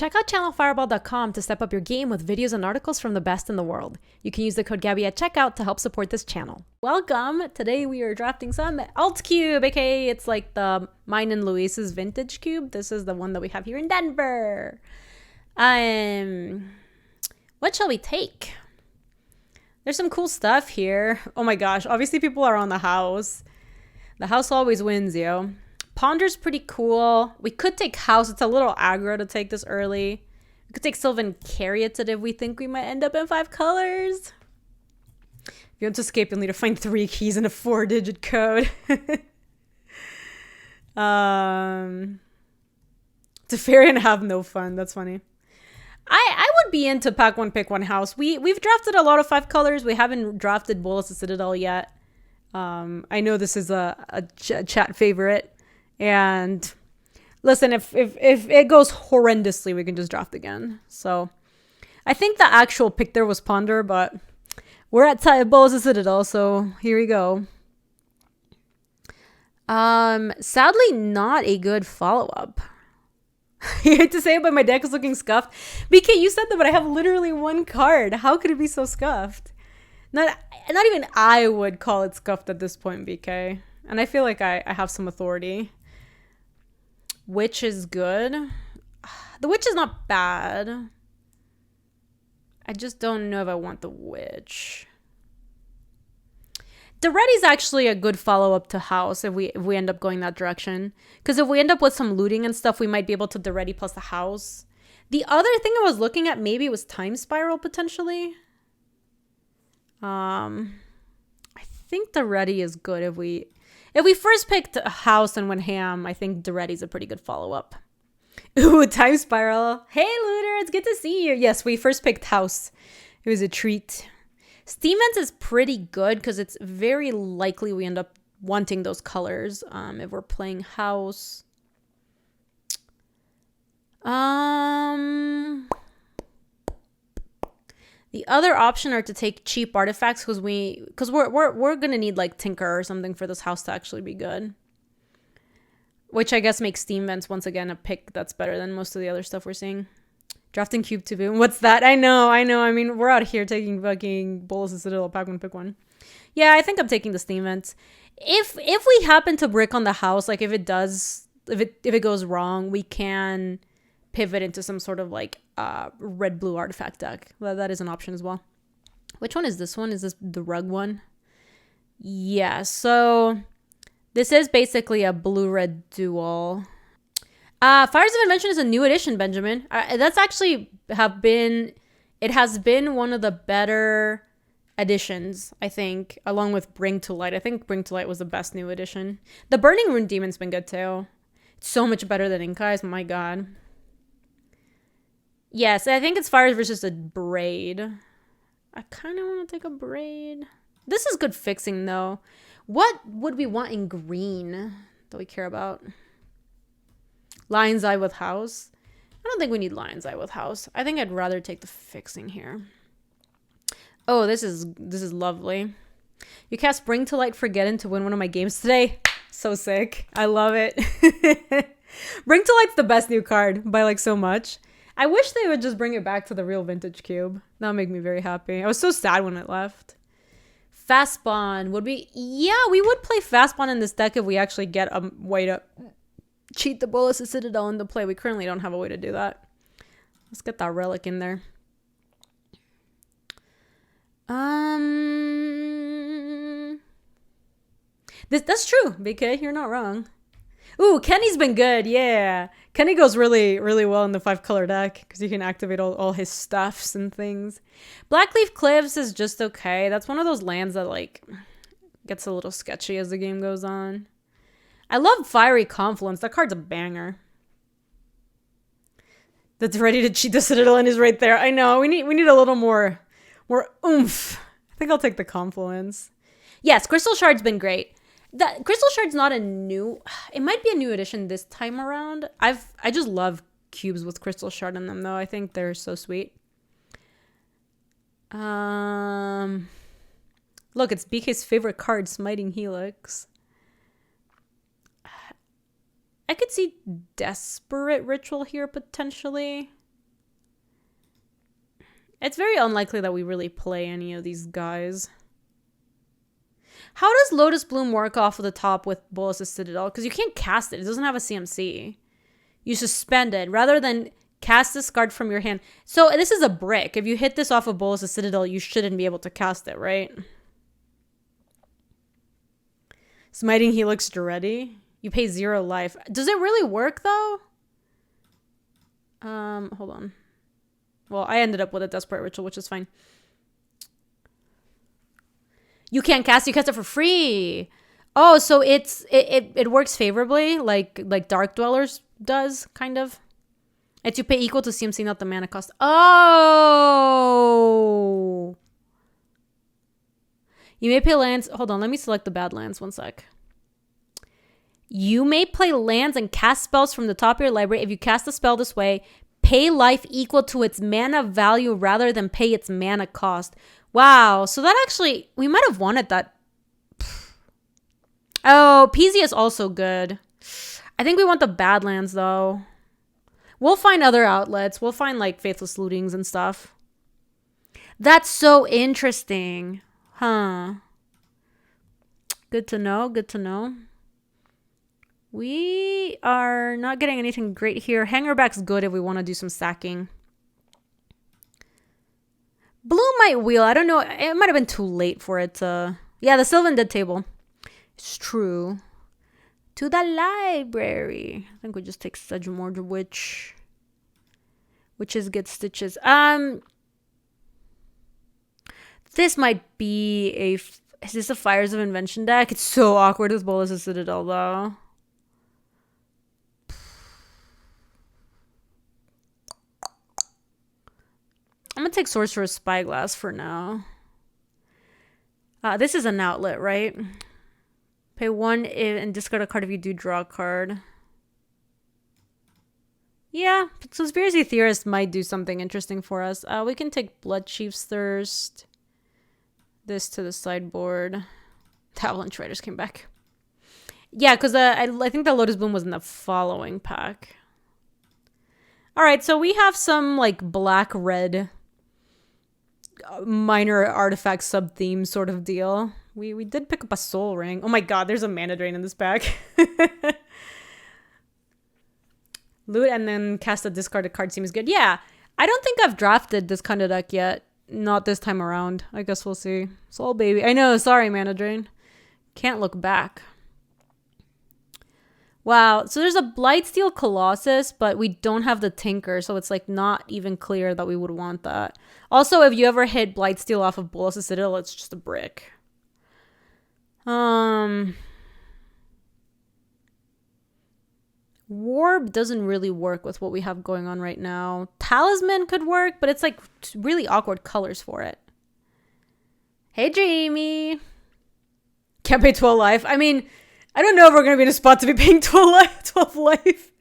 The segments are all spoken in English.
Check out channelfireball.com to step up your game with videos and articles from the best in the world. You can use the code Gaby at checkout to help support this channel. Welcome! Today we are drafting some Alt Cube, aka it's like the mine and Luis's vintage cube. This is the one that we have here in Denver. What shall we take? There's some cool stuff here. Oh my gosh, obviously people are on the house. The house always wins, yo. Ponder's pretty cool. We could take House. It's a little aggro to take this early. We could take Sylvan Caryatid if we think we might end up in 5 colors. If you want to escape, you'll need to find 3 keys and a 4-digit code. Teferi and have no fun. That's funny. I would be into pack 1, pick 1 house. We've drafted a lot of 5 colors. We haven't drafted Bolas the Citadel yet. I know this is a chat favorite. And listen, if it goes horrendously, we can just draft again. So I think the actual pick there was Ponder, but we're at Bolas the Citadel, so here we go. Sadly, not a good follow-up. You hate to say it, but my deck is looking scuffed. BK, you said that, but I have literally 1 card. How could it be so scuffed? Not even I would call it scuffed at this point, BK. And I feel like I have some authority. Witch is good. The Witch is not bad. I just don't know if I want the Witch. Daretti's actually a good follow-up to House if we end up going that direction. Because if we end up with some looting and stuff, we might be able to Daretti plus the House. The other thing I was looking at maybe was Time Spiral potentially. I think Daretti is good if we first picked a House and went ham. I think Daretti's a pretty good follow-up. Ooh, Time Spiral. Hey, Looter, it's good to see you. Yes, we first picked House. It was a treat. Steam Vents is pretty good because it's very likely we end up wanting those colors if we're playing House. The other option are to take cheap artifacts because we're gonna need like Tinker or something for this house to actually be good. Which I guess makes Steam Vents once again a pick that's better than most of the other stuff we're seeing. Drafting Cube to boom. What's that? I know. I mean, we're out here taking fucking Bolas and Citadel, pack 1, pick 1. Yeah, I think I'm taking the Steam Vents. If we happen to brick on the house, like if it goes wrong, we can pivot into some sort of like red-blue artifact deck. That is an option as well. Which one is this one? Is this the rug one? Yeah, so this is basically a blue-red duel. Fires of Invention is a new edition, Benjamin. That's actually has been one of the better editions, I think, along with Bring to Light. I think Bring to Light was the best new edition. The Burning Rune Demon's been good too. It's so much better than Inkai's, my god. Yes, I think it's Fires versus a Braid. I kind of want to take a Braid. This is good fixing, though. What would we want in green that we care about? Lion's Eye with House. I don't think we need Lion's Eye with House. I think I'd rather take the fixing here. Oh, this is lovely. You cast Bring to Light Forgotten to win one of my games today. So sick. I love it. Bring to Light's the best new card by like so much. I wish they would just bring it back to the real vintage cube. That would make me very happy. I was so sad when it left. Fast Bond. Would we? Yeah, we would play Fast Bond in this deck if we actually get a way to cheat the Bolas the Citadel into play. We currently don't have a way to do that. Let's get that relic in there. That's true, BK. You're not wrong. Ooh, Kenny's been good. Yeah. Kenny goes really, really well in the 5-color deck because you can activate all his stuffs and things. Blackleaf Cliffs is just okay. That's one of those lands that like gets a little sketchy as the game goes on. I love Fiery Confluence. That card's a banger. That's ready to cheat the Citadel and is right there. I know. We need a little more oomph. I think I'll take the Confluence. Yes, Crystal Shard's been great. That Crystal Shard's not a new. It might be a new edition this time around. I just love cubes with Crystal Shard in them though. I think they're so sweet. Look, it's BK's favorite card, Smiting Helix. I could see Desperate Ritual here potentially. It's very unlikely that we really play any of these guys. How does Lotus Bloom work off of the top with Bolas' Citadel? Because you can't cast it. It doesn't have a CMC. You suspend it rather than cast this card from your hand. So this is a brick. If you hit this off of Bolas' Citadel, you shouldn't be able to cast it, right? Smiting Helix Duretti. You pay 0 life. Does it really work though? Hold on. Well, I ended up with a Desperate Ritual, which is fine. You can't cast. You cast it for free. Oh, so it works favorably, like Dark Dwellers does, kind of. It's you pay equal to CMC, not the mana cost. Oh. You may pay lands. Hold on, let me select the bad lands. 1 sec. You may play lands and cast spells from the top of your library. If you cast a spell this way, pay life equal to its mana value rather than pay its mana cost. Wow. So that actually, we might have wanted that. Oh, PZ is also good. I think we want the Badlands, though. We'll find other outlets. We'll find, like, Faithless Lootings and stuff. That's so interesting. Huh. Good to know. Good to know. We are not getting anything great here. Hangerback's good if we want to do some sacking. Blue might wheel. I don't know. It might have been too late for it to... Yeah, the Sylvan Dead table. It's true. To the library. I think we just take Sedgemoor Witch. Witches get stitches. This might be a... Is this a Fires of Invention deck? It's so awkward with Bolas' Citadel, though. I'm gonna take Sorcerer's Spyglass for now. This is an outlet, right? Pay 1 and discard a card if you do draw a card. Yeah, Conspiracy Theorist might do something interesting for us. We can take Blood Chief's Thirst. This to the sideboard. The Avalanche Riders came back. Yeah, because I think the Lotus Bloom was in the following pack. Alright, so we have some, like, black-red minor artifact sub-theme sort of deal. We did pick up a Soul Ring. Oh my god, there's a Mana Drain in this pack. Loot and then cast a discarded card seems good. Yeah, I don't think I've drafted this kind of deck yet. Not this time around. I guess we'll see. Soul Baby. I know, sorry, Mana Drain. Can't look back. Wow, so there's a Blightsteel Colossus, but we don't have the Tinker, so it's like not even clear that we would want that. Also, if you ever hit Blightsteel off of Bolas' Citadel, it's just a brick. Warb doesn't really work with what we have going on right now. Talisman could work, but it's like really awkward colors for it. Hey, Jamie. Can't pay 12 life. I mean, I don't know if we're going to be in a spot to be paying 12 life.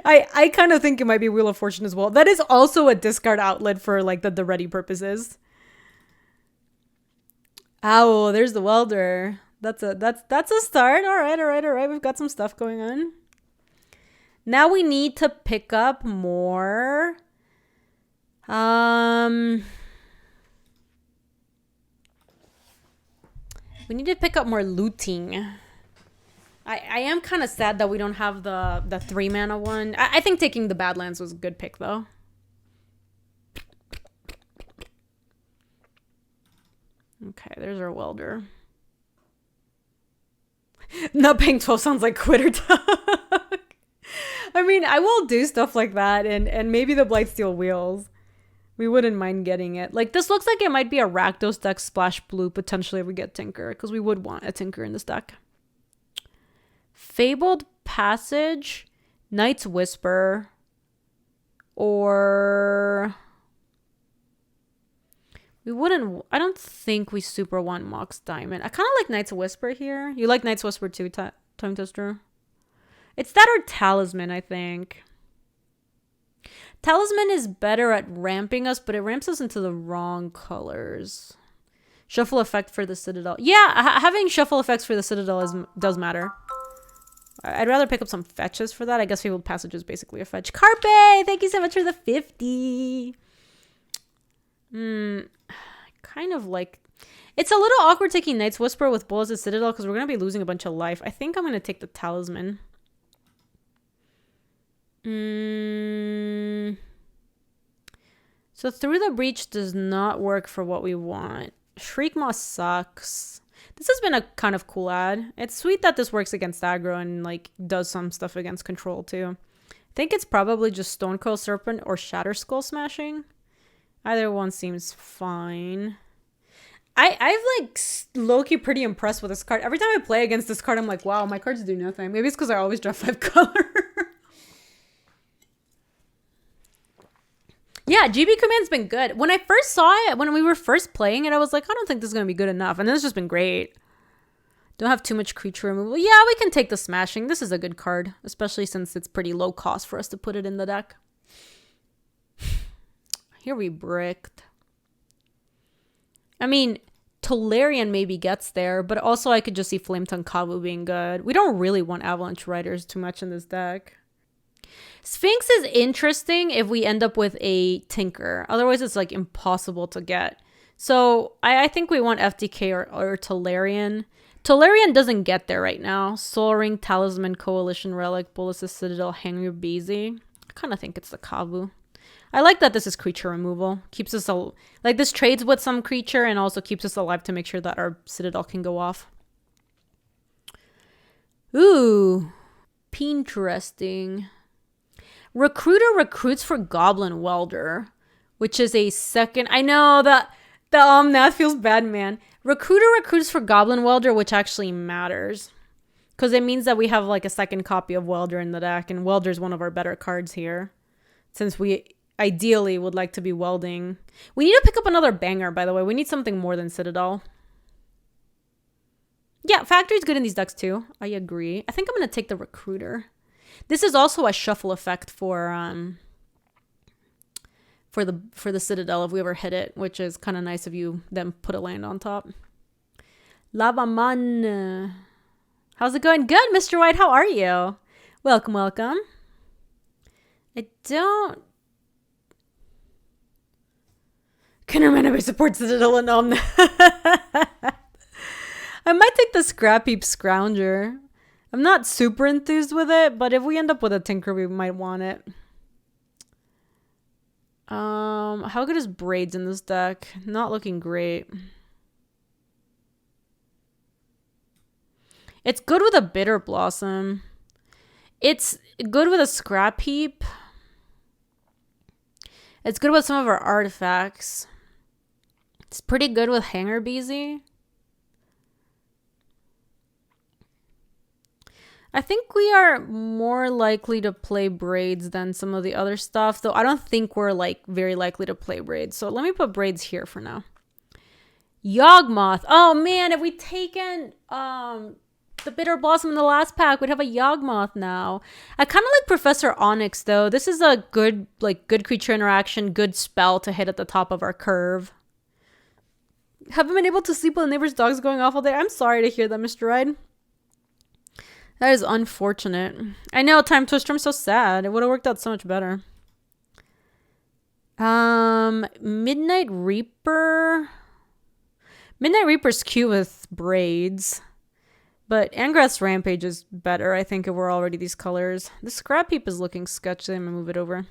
I kind of think it might be Wheel of Fortune as well. That is also a discard outlet for like the ready purposes. Oh, there's the Welder. That's a start. All right. We've got some stuff going on. Now we need to pick up more. We need to pick up more looting. I am kind of sad that we don't have the 3-mana one. I think taking the Badlands was a good pick, though. Okay, there's our Welder. Not paying 12 sounds like quitter talk. I mean, I will do stuff like that, and maybe the Blightsteel Wheels. We wouldn't mind getting it. Like, this looks like it might be a Rakdos deck splash blue, potentially, if we get Tinker, because we would want a Tinker in this deck. Fabled Passage, Knight's Whisper, or... We wouldn't... I don't think we super want Mox Diamond. I kind of like Knight's Whisper here. You like Knight's Whisper too, Time Twister? It's that or Talisman, I think. Talisman is better at ramping us, but it ramps us into the wrong colors. Shuffle effect for the Citadel. Yeah, having shuffle effects for the Citadel does matter. I'd rather pick up some fetches for that. I guess Fabled Passage is basically a fetch. Carpe, thank you so much for the 50. Kind of like... It's a little awkward taking Knight's Whisper with Bolas' Citadel because we're going to be losing a bunch of life. I think I'm going to take the Talisman. So Through the Breach does not work for what we want. Shriekmaw sucks. This has been a kind of cool ad. It's sweet that this works against aggro and like does some stuff against control too. I think it's probably just Stonecoil Serpent or Shatter Skull Smashing. Either one seems fine. I've like low-key pretty impressed with this card. Every time I play against this card, I'm like, wow, my cards do nothing. Maybe it's because I always draw 5 color. Yeah, GB Command's been good. When I first saw it, when we were first playing it, I was like, I don't think this is going to be good enough. And then it's just been great. Don't have too much creature removal. Yeah, we can take the Smashing. This is a good card, especially since it's pretty low cost for us to put it in the deck. Here we bricked. I mean, Tolarian maybe gets there, but also I could just see Flametongue Kavu being good. We don't really want Avalanche Riders too much in this deck. Sphinx is interesting if we end up with a Tinker. Otherwise, it's like impossible to get. So I think we want FTK or Tolarian. Tolarian doesn't get there right now. Soul Ring, Talisman, Coalition Relic, Bolas' Citadel, Hangry Beezy. I kind of think it's the Kavu. I like that this is creature removal. Keeps us like this trades with some creature and also keeps us alive to make sure that our Citadel can go off. Ooh, interesting. Recruiter recruits for Goblin Welder, which is a second. I know that feels bad, man. Recruiter recruits for Goblin Welder, which actually matters because it means that we have like a second copy of Welder in the deck, and Welder is one of our better cards here, since we ideally would like to be welding. We need to pick up another banger, by the way. We need something more than Citadel. Yeah, Factory's good in these decks too. I agree. I think I'm going to take the Recruiter. This is also a shuffle effect for the Citadel if we ever hit it, which is kind of nice of you then put a land on top. Lavaman. How's it going? Good, Mr. White. How are you? Welcome, welcome. I don't... Kinnerman supports Citadel and Omna. I might take the Scrap Heap Scrounger. I'm not super enthused with it, but if we end up with a Tinker, we might want it. How good is Braids in this deck? Not looking great. It's good with a Bitter Blossom. It's good with a Scrap Heap. It's good with some of our artifacts. It's pretty good with Hanger Beezy. I think we are more likely to play Braids than some of the other stuff, though I don't think we're like very likely to play Braids. So let me put Braids here for now. Yawgmoth. Oh man, if we'd taken the Bitter Blossom in the last pack, we'd have a Yawgmoth now. I kind of like Professor Onyx though. This is a good creature interaction, good spell to hit at the top of our curve. Haven't been able to sleep with the neighbor's dogs going off all day. I'm sorry to hear that, Mr. Ride. That is unfortunate. I know, Time Twister, I'm so sad. It would have worked out so much better. Midnight Reaper. Midnight Reaper's cute with Braids. But Angrath's Rampage is better, I think, if we're already these colors. The Scrap Heap is looking sketchy. I'm going to move it over.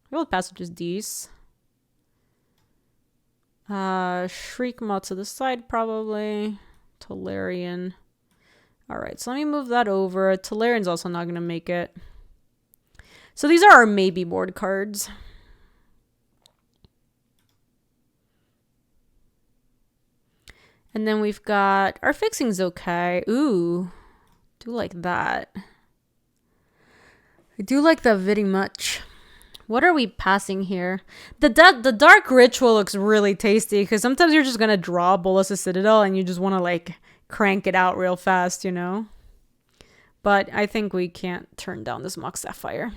Real Passage is Dees. Shriekmaw to the side, probably. Tolarian. Alright, so let me move that over. Tolarian's also not going to make it. So these are our maybe board cards. And then we've got... Our fixing's okay. Ooh. Do like that. I do like that very much. What are we passing here? The Dark Ritual looks really tasty because sometimes you're just going to draw Bolas' Citadel and you just want to like... crank it out real fast, you know. But I think we can't turn down this Mox Sapphire.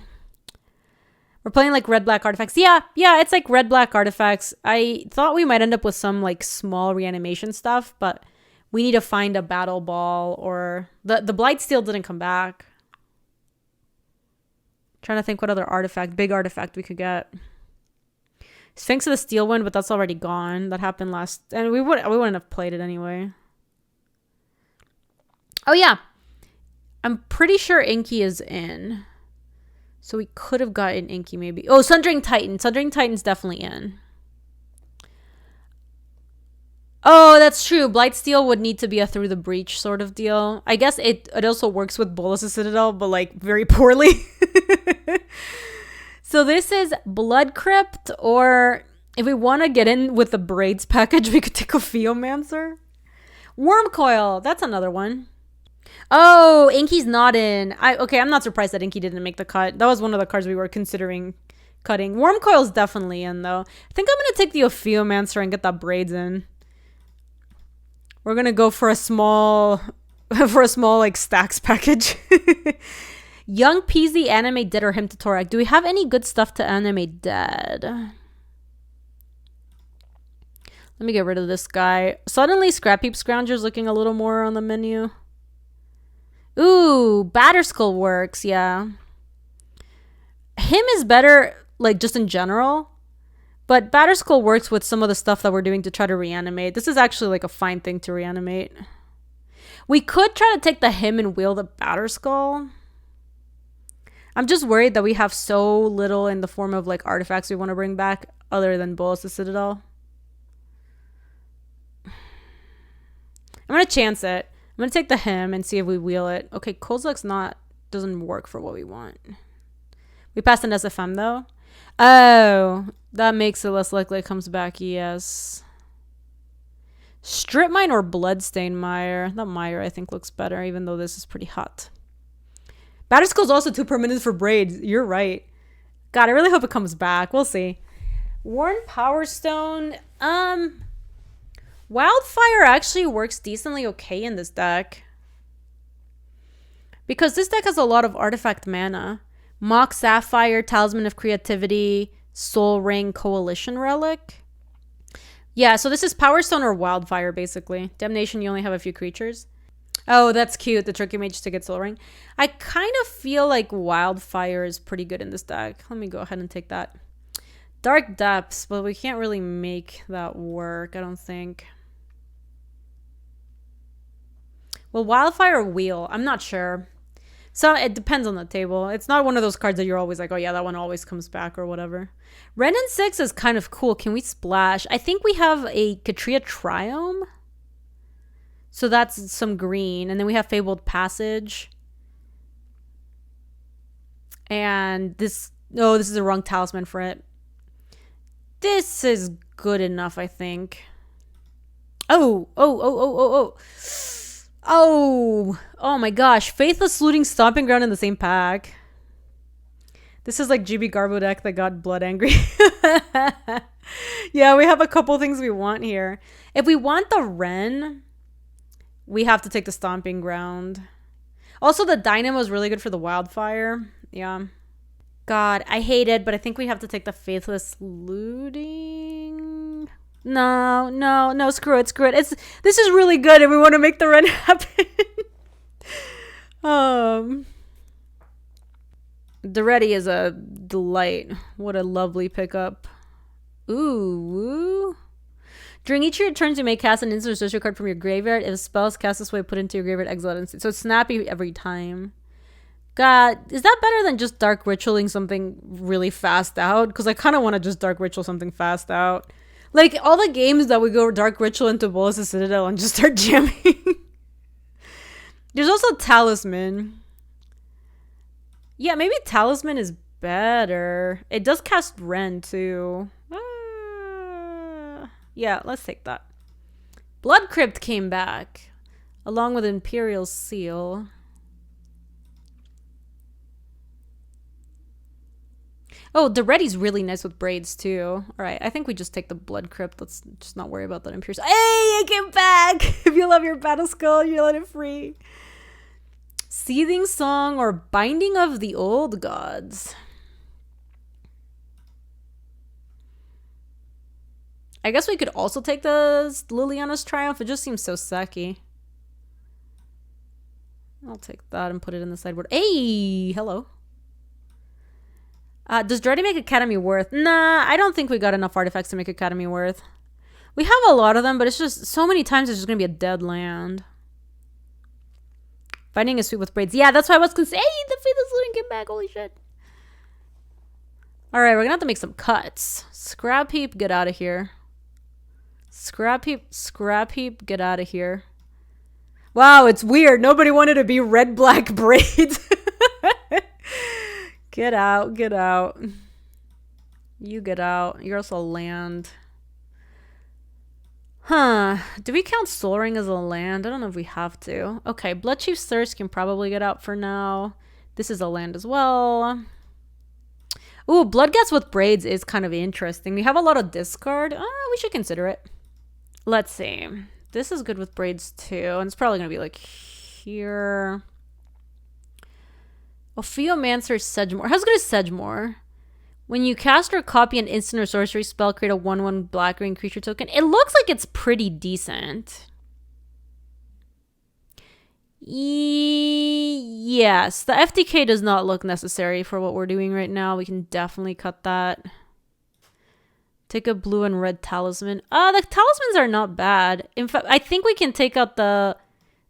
We're playing like red-black artifacts. Yeah, it's like red-black artifacts. I thought we might end up with some like small reanimation stuff, but we need to find a Battle Ball or... The Blightsteel didn't come back. Trying to think what other artifact, big artifact we could get. Sphinx of the Steel Wind, but that's already gone. That happened last, and we wouldn't have played it anyway. Oh yeah, I'm pretty sure Inky is in, so we could have gotten Inky maybe. Oh, Sundering Titan. Sundering Titan's definitely in. Oh, that's true. Blightsteel would need to be a Through the Breach sort of deal. I guess it also works with Bolas' Citadel, but like very poorly. So this is Blood Crypt, or if we want to get in with the Braids package, we could take a Theomancer. Wormcoil, that's another one. Oh, Inky's not in. Okay, I'm not surprised that Inky didn't make the cut. That was one of the cards we were considering cutting. Wormcoil's definitely in, though. I think I'm going to take the Theomancer and get that Braids in. We're going to go for a small like stacks package. Young Peasy, animate Dead or Hymn to Torak. Do we have any good stuff to animate Dead? Let me get rid of this guy. Suddenly, Scrapheap Scrounger's looking a little more on the menu. Ooh, Batterskull works, yeah. Him is better, like, just in general. But Batterskull works with some of the stuff that we're doing to try to reanimate. This is actually, like, a fine thing to reanimate. We could try to take the Him and wheel the Batterskull. I'm just worried that we have so little in the form of, like, artifacts we want to bring back other than Bolas' Citadel. I'm going to chance it. I'm going to take the Him and see if we wheel it. Okay, Kozilek's doesn't work for what we want. We passed an SFM, though. Oh, that makes it less likely it comes back, yes. Strip Mine or Bloodstain Mire? That Mire, I think, looks better, even though this is pretty hot. Batterskull's also 2 permanents for Braids. You're right. God, I really hope it comes back. We'll see. Worn Power Stone. Wildfire actually works decently okay in this deck. Because this deck has a lot of artifact mana. Mock Sapphire, Talisman of Creativity, Soul Ring, Coalition Relic. Yeah, so this is Power Stone or Wildfire, basically. Damnation, you only have a few creatures. Oh, that's cute. The Tricky Mage to get Soul Ring. I kind of feel like Wildfire is pretty good in this deck. Let me go ahead and take that. Dark Depths, but we can't really make that work, I don't think. Well, Wildfire or Wheel? I'm not sure. So it depends on the table. It's not one of those cards that you're always like, oh yeah, that one always comes back or whatever. Ren and 6 is kind of cool. Can we splash? I think we have a Katria Triome. So that's some green. And then we have Fabled Passage. And this... Oh, this is the wrong talisman for it. This is good enough, I think. Oh my gosh. Faithless Looting Stomping Ground in the same pack. This is like GB Garbo deck that got blood angry. Yeah, we have a couple things we want here. If we want the Ren, we have to take the Stomping Ground. Also, the Dynamo is really good for the Wildfire. Yeah. God, I hate it, but I think we have to take the Faithless Looting. No, screw it. This is really good if we want to make the Ren happen. The Ready is a delight. What a lovely pickup. Ooh. During each of your turns, you may cast an instant or social card from your graveyard. If a spell is cast this way, put it into your graveyard, exile it instant. So it's snappy every time. God, is that better than just Dark Ritualing something really fast out? Because I kind of want to just Dark Ritual something fast out. Like, all the games that we go Dark Ritual into Bolas' Citadel and just start jamming. There's also Talisman. Yeah, maybe Talisman is better. It does cast Ren, too. Yeah, let's take that. Blood Crypt came back, along with Imperial Seal. Oh, the Ready's really nice with Braids, too. All right, I think we just take the Blood Crypt. Let's just not worry about that Imperial Seal. Hey, I came back! If you love your Battleskull, you let it free. Seething Song or Binding of the Old Gods. I guess we could also take the Liliana's Triumph. It just seems so sucky. I'll take that and put it in the sideboard. Hey, hello. Does Dready make Academy worth? Nah, I don't think we got enough artifacts to make Academy worth. We have a lot of them, but it's just so many times it's just going to be a dead land. Finding a sweep with braids. Yeah, that's why I was going to say, hey, the Faithless Looting came back. Holy shit. All right, we're going to have to make some cuts. Scrap Heap, get out of here. Scrap Heap, get out of here. Wow, it's weird. Nobody wanted to be red-black braids. Get out, get out. You get out. You're also land. Huh. Do we count Soul Ring as a land? I don't know if we have to. Okay, Bloodchief's Thirst can probably get out for now. This is a land as well. Ooh, Bloodghast with Braids is kind of interesting. We have a lot of discard. We should consider it. Let's see. This is good with braids too. And it's probably going to be like here. Ophiomancer Sedgemoor. How's good as Sedgemoor? When you cast or copy an instant or sorcery spell, create a 1/1 black-green creature token. It looks like it's pretty decent. Yes, the FTK does not look necessary for what we're doing right now. We can definitely cut that. Take a blue and red talisman. The talismans are not bad. In fact, I think we can take out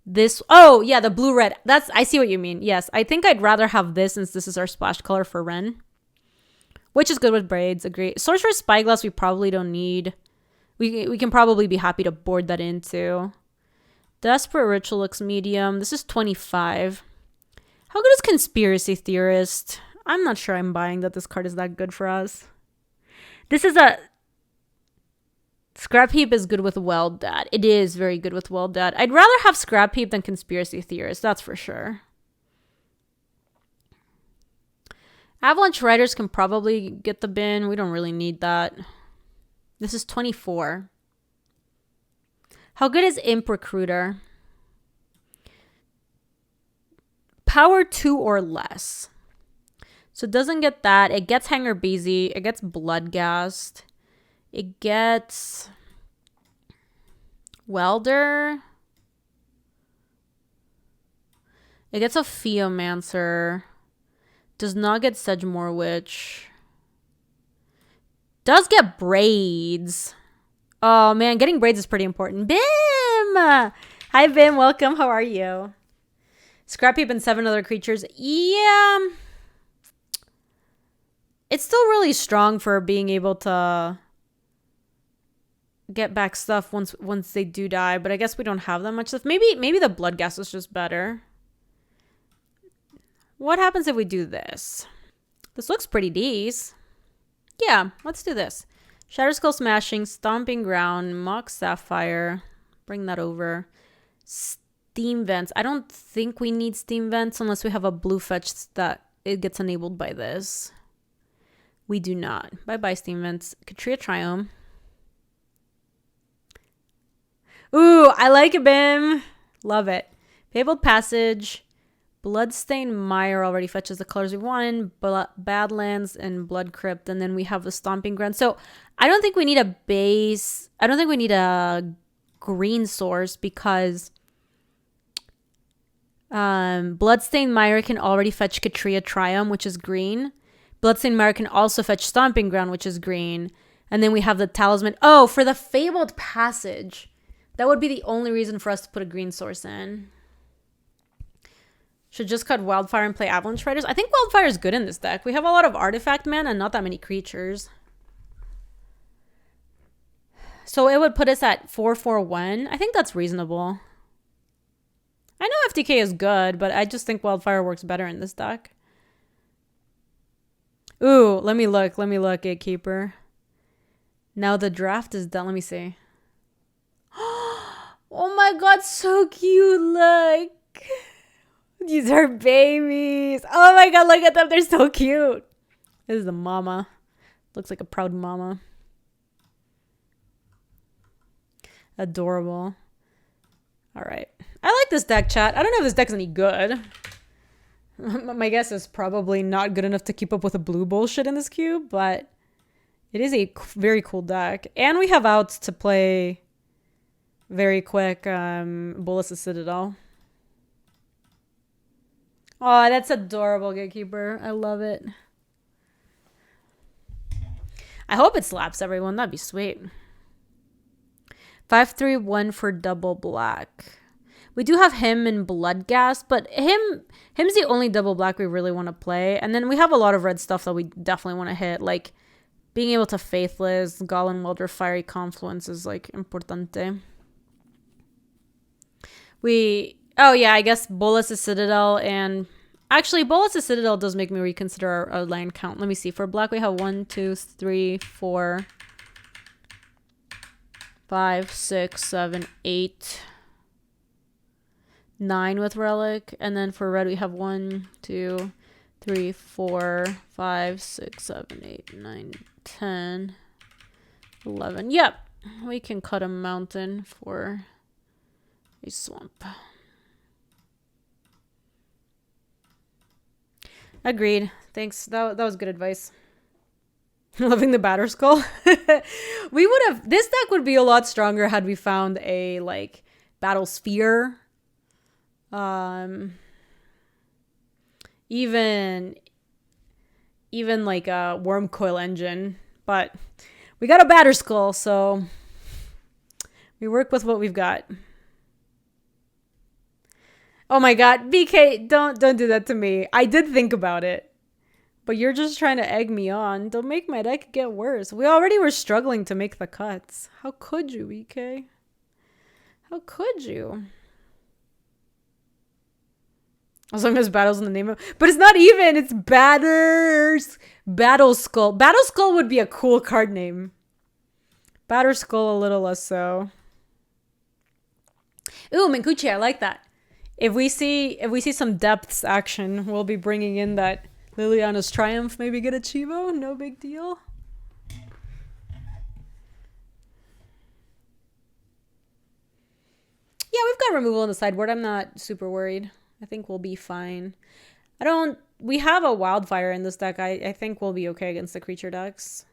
this. Oh, yeah, the blue-red. I see what you mean. Yes, I think I'd rather have this since this is our splash color for Ren. Which is good with braids, agree. Sorcerer's Spyglass we probably don't need. We can probably be happy to board that into. Desperate Ritual looks medium. This is 25. How good is Conspiracy Theorist? I'm not sure I'm buying that this card is that good for us. This is a... Scrap Heap is good with Well-Dat. It is very good with Well-Dat. I'd rather have Scrap Heap than Conspiracy Theorist, that's for sure. Avalanche Riders can probably get the bin. We don't really need that. This is 24. How good is Imp Recruiter? Power 2 or less. So it doesn't get that. It gets Hanger Beezy. It gets Bloodghast. It gets Welder. It gets a Ophiomancer. Does not get Sedgemoor Witch. Does get Braids. Oh, man. Getting Braids is pretty important. Bim! Hi, Bim. Welcome. How are you? Scrap Heap and 7 other creatures. Yeah. It's still really strong for being able to get back stuff once they do die. But I guess we don't have that much stuff. Maybe the Bloodghast is just better. What happens if we do this? This looks pretty decent. Yeah, let's do this. Shatterskull Smashing, Stomping Ground, Mock Sapphire. Bring that over. Steam Vents. I don't think we need Steam Vents unless we have a blue fetch that it gets enabled by this. We do not. Bye-bye, Steam Vents. Katria Triome. Ooh, I like it, Bim. Love it. Fabled Passage. Bloodstained Mire already fetches the colors we want. Badlands and Blood Crypt. And then we have the Stomping Ground. So I don't think we need a base. I don't think we need a green source because Bloodstained Mire can already fetch Katria Triumph, which is green. Bloodstained Mire can also fetch Stomping Ground, which is green. And then we have the Talisman. Oh, for the Fabled Passage. That would be the only reason for us to put a green source in. Should just cut Wildfire and play Avalanche Riders. I think Wildfire is good in this deck. We have a lot of artifact mana and not that many creatures. So it would put us at 4/4/1. I think that's reasonable. I know FTK is good, but I just think Wildfire works better in this deck. Ooh, let me look, Gatekeeper. Now the draft is done. Let me see. Oh my god, so cute. Look. These are babies. Oh my god, look at them. They're so cute. This is the mama. Looks like a proud mama. Adorable. All right. I like this deck, chat. I don't know if this deck's any good. My guess is probably not good enough to keep up with the blue bullshit in this cube, but it is a very cool deck. And we have outs to play very quick Bullets of Citadel. Oh, that's adorable, Gatekeeper. I love it. I hope it slaps everyone. That'd be sweet. 5-3-1 for double black. We do have him in Bloodghast, but him's the only double black we really want to play. And then we have a lot of red stuff that we definitely want to hit, like being able to Faithless, Goblin Welder, Fiery Confluence is like importante. Oh yeah, I guess Bolas' Citadel, and actually Bolas' Citadel does make me reconsider our land count. Let me see. For black we have 1, 2, 3, 4, 5, 6, 7, 8, 9 with Relic. And then for red we have 1, 2, 3, 4, 5, 6, 7, 8, 9, 10, 11. Yep, we can cut a mountain for a swamp. Agreed. Thanks. That was good advice. Loving the Batter Skull. We would have... This deck would be a lot stronger had we found a, like, Battle Sphere. Even like a Worm Coil Engine. But we got a Batter Skull, so we work with what we've got. Oh my god, BK, don't do that to me. I did think about it. But you're just trying to egg me on. Don't make my deck get worse. We already were struggling to make the cuts. How could you, BK? How could you? As long as Battle's in the name of... But it's not even. It's Batters. Battle Skull. Battle Skull would be a cool card name. Batter Skull a little less so. Ooh, Minkuchi, I like that. If we see some depths action, we'll be bringing in that Liliana's Triumph. Maybe get a Chivo. No big deal. Yeah, we've got removal on the sideboard. I'm not super worried. I think we'll be fine. We have a Wildfire in this deck. I think we'll be okay against the creature decks.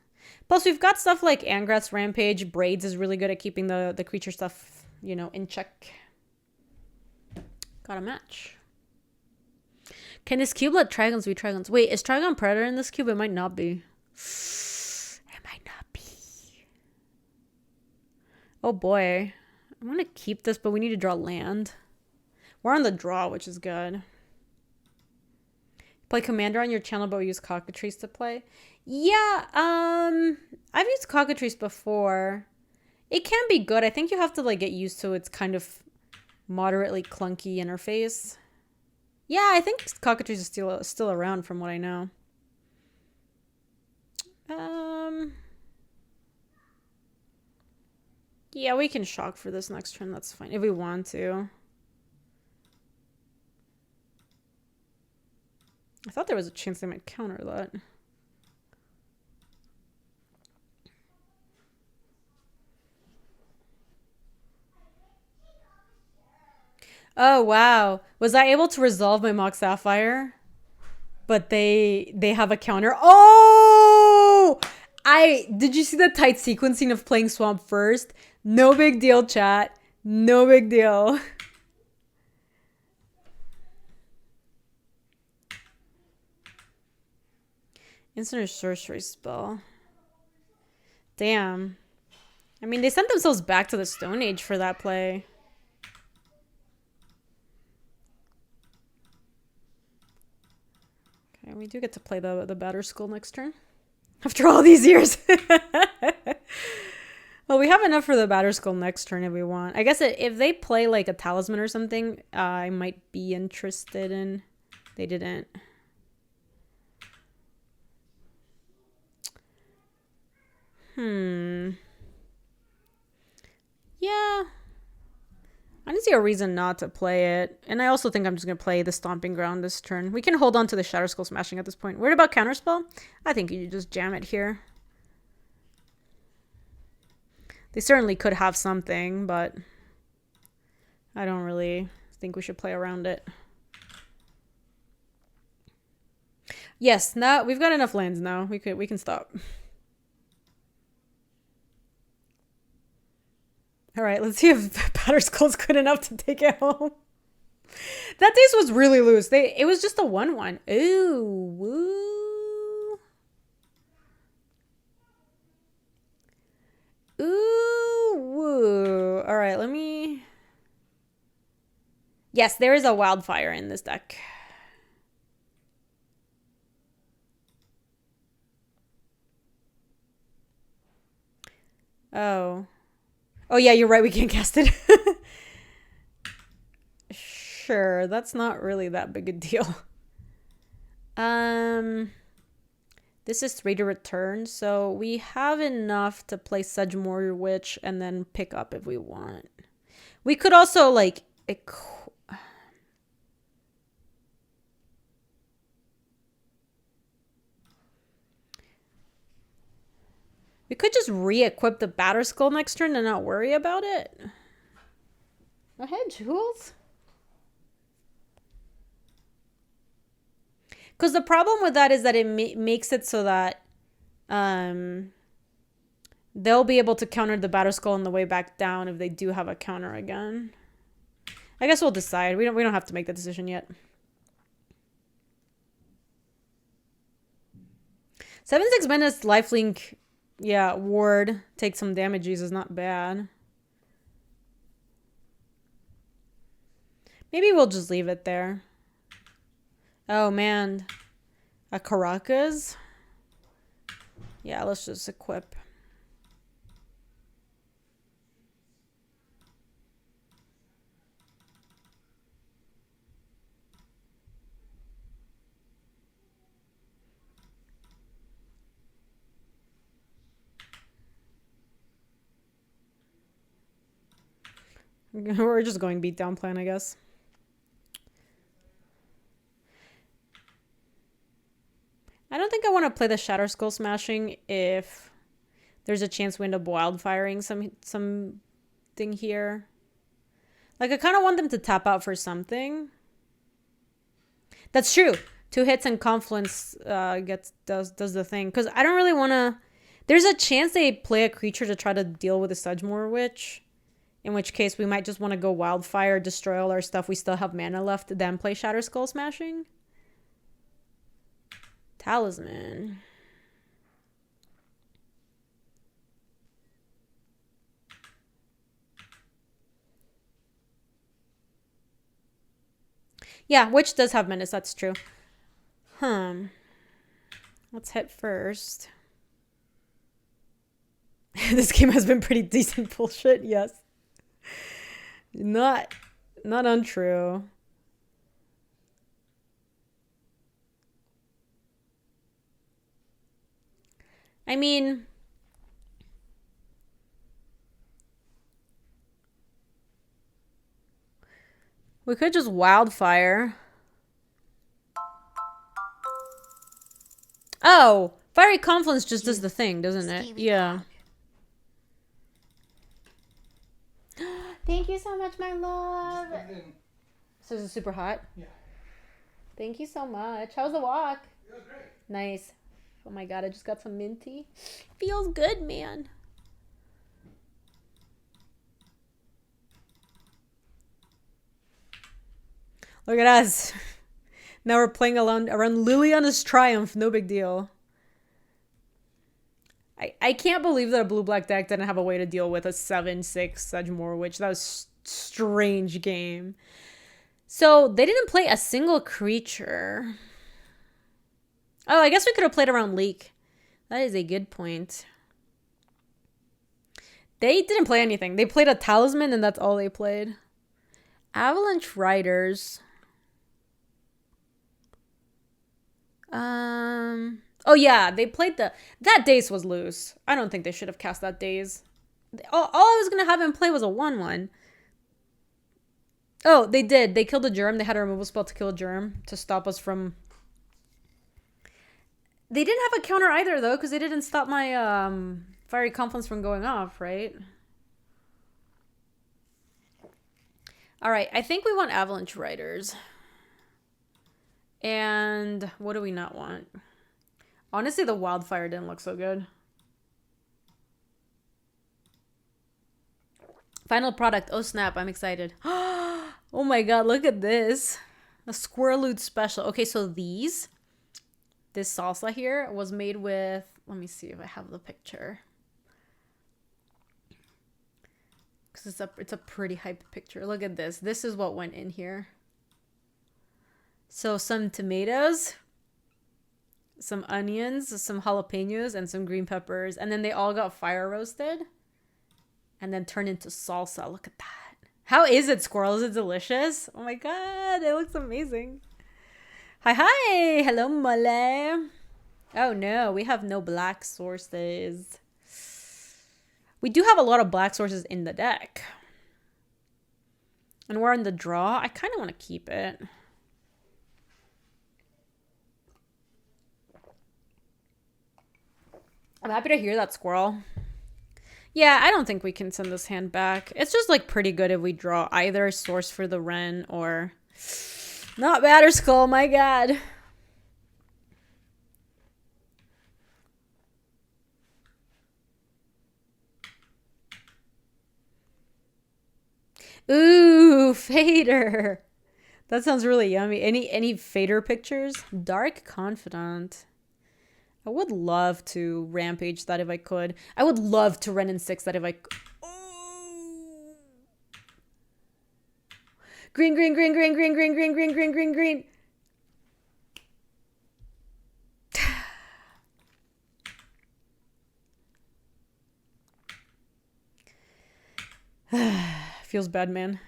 Plus, we've got stuff like Angrath's Rampage. Braids is really good at keeping the creature stuff, you know, in check. Got a match. Can this cube let Trigons be Trigons? Wait, is Trigon Predator in this cube? It might not be. It might not be. Oh boy. I want to keep this, but we need to draw land. We're on the draw, which is good. Play Commander on your channel, but we use Cockatrice to play. Yeah, I've used Cockatrice before. It can be good. I think you have to like get used to its kind of moderately clunky interface. Yeah, I think Cockatrice is still around from what I know. Yeah, we can shock for this next turn. That's fine if we want to. I thought there was a chance they might counter that. Oh, wow. Was I able to resolve my Mox Sapphire? But they have a counter. Oh! Did you see the tight sequencing of playing Swamp first? No big deal, chat. No big deal. Instant or sorcery spell. Damn. I mean, they sent themselves back to the Stone Age for that play. Okay, we do get to play the Batter Skull next turn. After all these years. Well, we have enough for the Batter Skull next turn if we want. I guess if they play like a Talisman or something, I might be interested in. They didn't. Yeah. I didn't see a reason not to play it. And I also think I'm just going to play the Stomping Ground this turn. We can hold on to the Shatter Skull Smashing at this point. Worried about Counterspell? I think you just jam it here. They certainly could have something, but I don't really think we should play around it. Yes, now we've got enough lands now. We can stop. All right, let's see if Batter Skull's good enough to take it home. That dice was really loose. It was just a 1/1. Ooh, woo. Ooh, woo. All right, let me... Yes, there is a wildfire in this deck. Oh. Oh, yeah, you're right. We can't cast it. Sure, that's not really that big a deal. This is 3 to return, so we have enough to play Sedgemoor Witch and then pick up if we want. We could also, like... We could just re-equip the Batter Skull next turn and not worry about it. Go ahead, Jules. Because the problem with that is that it makes it so that they'll be able to counter the Batter Skull on the way back down if they do have a counter again. I guess we'll decide. We don't have to make the decision yet. 7-6 minutes lifelink. Yeah, ward. Take some damages is not bad. Maybe we'll just leave it there. Oh, man. A Caracas? Yeah, let's just equip. We're just going beatdown plan, I guess. I don't think I want to play the Shatter Skull Smashing if there's a chance we end up wildfiring something here. Like, I kind of want them to tap out for something. That's true. 2 hits and Confluence does the thing. Because I don't really want to... There's a chance they play a creature to try to deal with a Sedgemoor Witch. In which case, we might just want to go Wildfire, destroy all our stuff. We still have mana left, then play Shatter Skull Smashing. Talisman. Yeah, Witch does have menace, that's true. Let's hit first. This game has been pretty decent bullshit, yes. Not untrue. I mean, we could just Wildfire. Oh, Fiery Confluence just does the thing, doesn't it? Yeah. Thank you so much, my love. So is it super hot? Yeah. Thank you so much. How was the walk? It was great. Nice. Oh my god, I just got some minty. Feels good, man. Look at us. Now we're playing around Liliana's Triumph. No big deal. I can't believe that a blue-black deck didn't have a way to deal with a 7-6 Sedgemoor Witch. That was a strange game. So they didn't play a single creature. Oh, I guess we could have played around Leak. That is a good point. They didn't play anything. They played a Talisman and that's all they played. Avalanche Riders. Oh yeah, they played that Daze was loose. I don't think they should have cast that Daze. All I was gonna have him play was a 1/1. Oh, they did. They killed a germ. They had a removal spell to kill a germ to stop us from... They didn't have a counter either though, because they didn't stop my Fiery Confluence from going off, right? Alright, I think we want Avalanche Riders. And what do we not want? Honestly, the Wildfire didn't look so good. Final product. Oh, snap. I'm excited. Oh my god, look at this. A Squirrelute special. Okay, so this salsa here was made with... Let me see if I have the picture. Because it's a pretty hype picture. Look at this. This is what went in here. So some tomatoes, some onions, some jalapenos, and some green peppers. And then they all got fire roasted and then turned into salsa. Look at that. How is it, Squirrel? Is it delicious? Oh my god, it looks amazing. Hi, hi. Hello, mole. Oh no, we have no black sources. We do have a lot of black sources in the deck. And we're in the draw. I kind of want to keep it. I'm happy to hear that, Squirrel. Yeah, I don't think we can send this hand back. It's just like pretty good if we draw either source for the Ren or not Batterskull, my god. Ooh, Fader. That sounds really yummy. Any Fader pictures? Dark Confidant. I would love to Rampage that if I could. I would love to Ren in 6 that if I could. Oh. Green, green, green, green, green, green, green, green, green, green, green. Feels bad, man.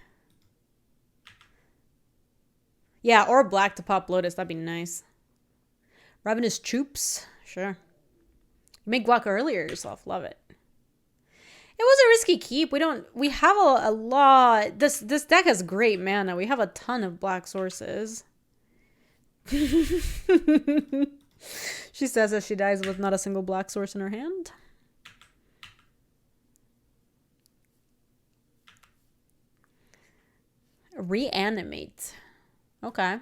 Yeah, or black to pop Lotus. That'd be nice. Ravenous Troops. Sure. You make guac earlier yourself. Love it. It was a risky keep. We have a lot. This deck has great mana. We have a ton of black sources. She says as she dies with not a single black source in her hand. Reanimate. Okay.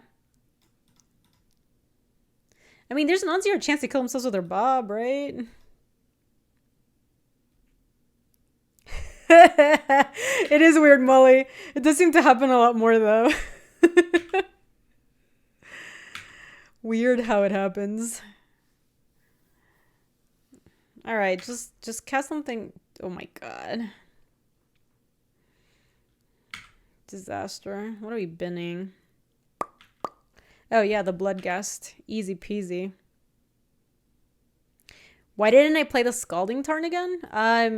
I mean, there's an on-zero chance they kill themselves with their Bob, right? It is weird, Molly. It does seem to happen a lot more, though. Weird how it happens. All right, just cast something. Oh my god. Disaster. What are we binning? Oh yeah, the Bloodghast. Easy peasy. Why didn't I play the Scalding Tarn again?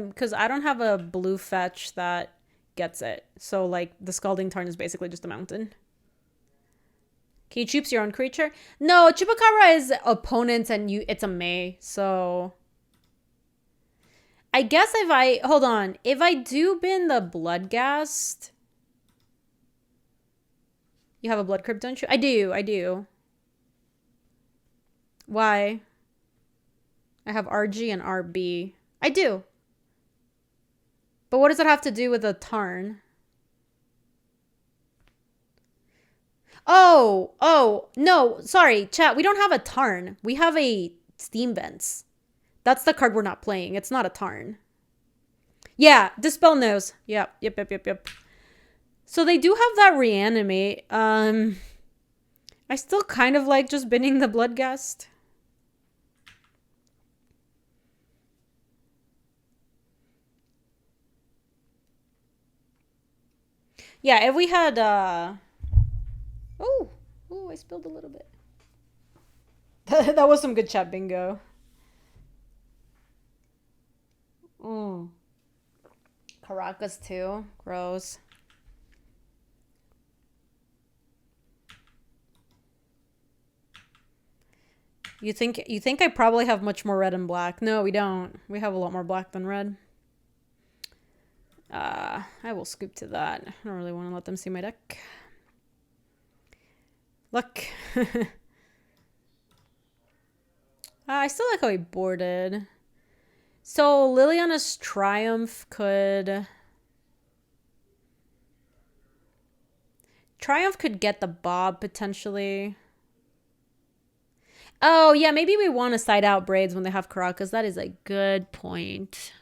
Because I don't have a blue fetch that gets it. So like the Scalding Tarn is basically just a mountain. Can you choose your own creature? No, Chupacabra is opponents and it's a May, so I guess if I do bin the Bloodghast. You have a Blood Crypt, don't you? I do. Why? I have RG and RB. I do. But what does it have to do with a Tarn? Oh, no, sorry, chat. We don't have a Tarn. We have a Steam Vents. That's the card we're not playing. It's not a Tarn. Yeah, Dispel knows. Yep. So they do have that Reanimate. I still kind of like just binning the Bloodghast. Yeah, if we had Oh, I spilled a little bit. That was some good chat bingo. Caracas too. Gross. You think I probably have much more red and black? No, we don't. We have a lot more black than red. I will scoop to that. I don't really want to let them see my deck. Look. I still like how he boarded. So Liliana's Triumph could get the Bob potentially. Oh, yeah, maybe we want to side out Braids when they have Caracas. That is a good point.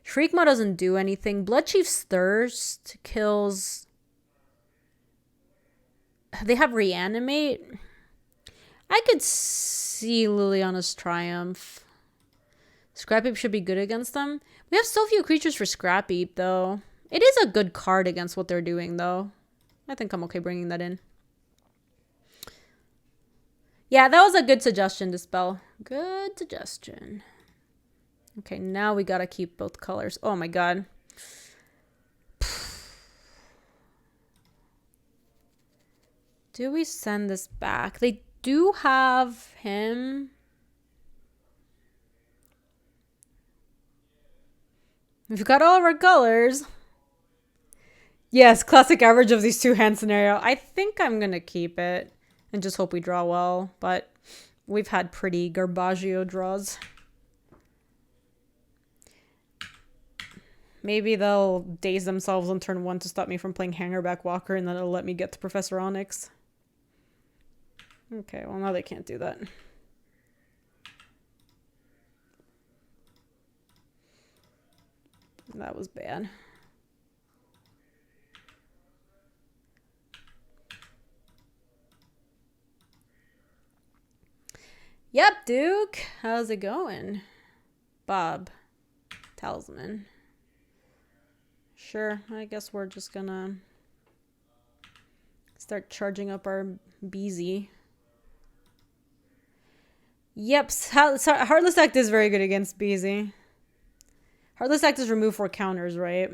Shriekmaw doesn't do anything. Bloodchief's Thirst kills... They have Reanimate. I could see Liliana's Triumph. Scrap Heap should be good against them. We have so few creatures for Scrap Heap, though. It is a good card against what they're doing, though. I think I'm okay bringing that in. Yeah, that was a good suggestion, Dispel. Good suggestion. Okay, now we gotta keep both colors. Oh my god. Do we send this back? They do have him. We've got all of our colors. Yes, classic average of these two hand scenario. I think I'm gonna keep it and just hope we draw well, but we've had pretty garbaggio draws. Maybe they'll daze themselves on turn 1 to stop me from playing Hangerback Walker, and then it'll let me get to Professor Onyx. Okay, well now they can't do that. That was bad. Yep, Duke. How's it going? Bob. Talisman. Sure, I guess we're just gonna start charging up our BZ. Yep, Heartless Act is very good against BZ. Heartless Act is remove 4 counters, right?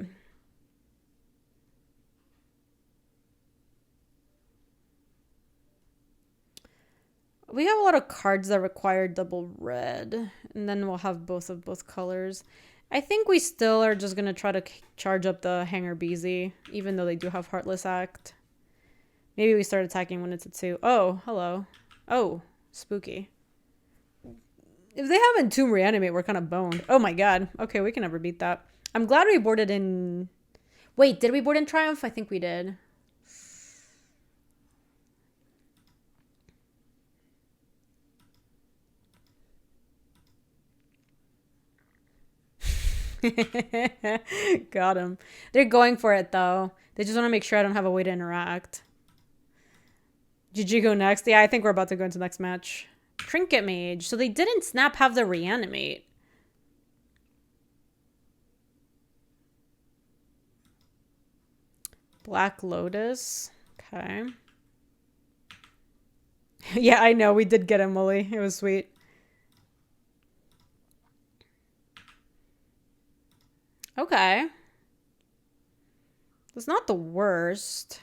We have a lot of cards that require double red, and then we'll have both of both colors. I think we still are just going to try to charge up the Hanger BZ, even though they do have Heartless Act. Maybe we start attacking when it's a 2. Oh, hello. Oh, spooky. If they have Entomb Reanimate, we're kind of boned. Oh my god. Okay, we can never beat that. I'm glad we boarded in... Wait, did we board in Triumph? I think we did. Got him. They're going for it, though. They just want to make sure I don't have a way to interact. GG go next? Yeah, I think we're about to go into the next match. Trinket Mage. So they didn't snap have the reanimate. Black Lotus. Okay. Yeah, I know. We did get him, Molly. It was sweet. Okay. That's not the worst.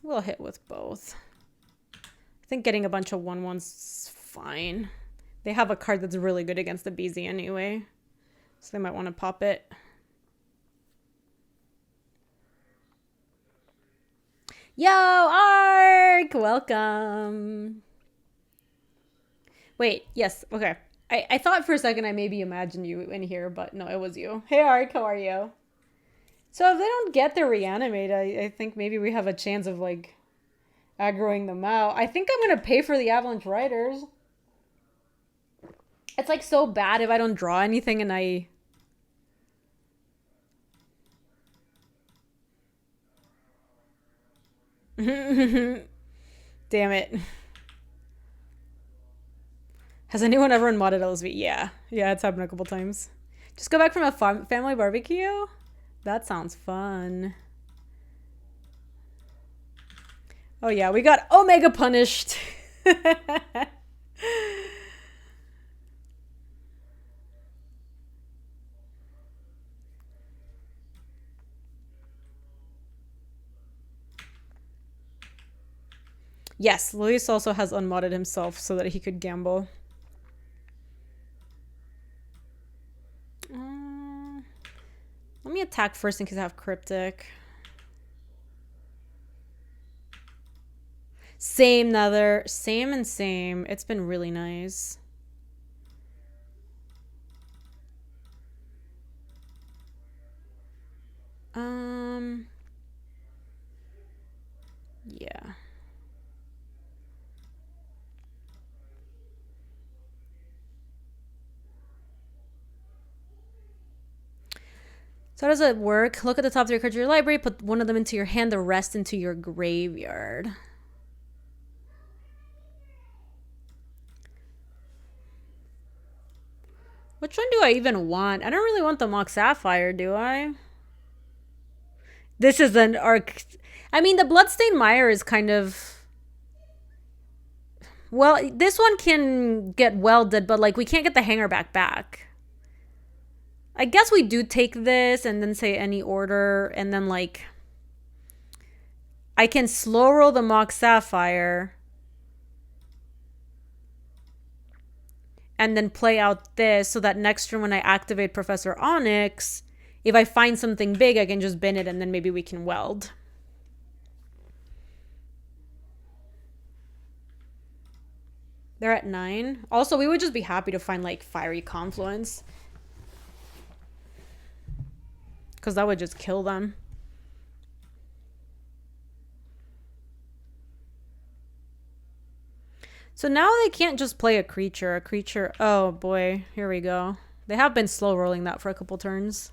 We'll hit with both. I think getting a bunch of 1/1s is fine. They have a card that's really good against the BZ anyway. So they might want to pop it. Yo, Ark! Welcome. Wait, yes, okay. I thought for a second I maybe imagined you in here, but no, it was you. Hey, Ark, how are you? So if they don't get the reanimate, I think maybe we have a chance of, like, aggroing them out. I think I'm going to pay for the Avalanche Riders. It's, like, so bad if I don't draw anything and I... Damn it. Has anyone ever unmodded LSV? Yeah. Yeah, it's happened a couple times. Just go back from a family barbecue? That sounds fun. Oh yeah, we got Omega punished. Yes, Luis also has unmodded himself so that he could gamble. Let me attack first in case I have Cryptic. Same, Nether. Same and same. It's been really nice. Yeah. So how does it work? Look at the top 3 cards of your library, put one of them into your hand, the rest into your graveyard. Which one do I even want? I don't really want the Mock Sapphire, do I? This is an arc. I mean, the Bloodstained Mire is kind of... Well, this one can get welded, but, like, we can't get the hanger back. I guess we do take this and then say any order, and then, like... I can slow roll the Mock Sapphire. And then play out this so that next turn when I activate Professor Onyx, if I find something big, I can just bin it and then maybe we can weld. They're at 9. Also, we would just be happy to find, like, Fiery Confluence. Because that would just kill them. So now they can't just play a creature. Oh boy, here we go. They have been slow rolling that for a couple turns.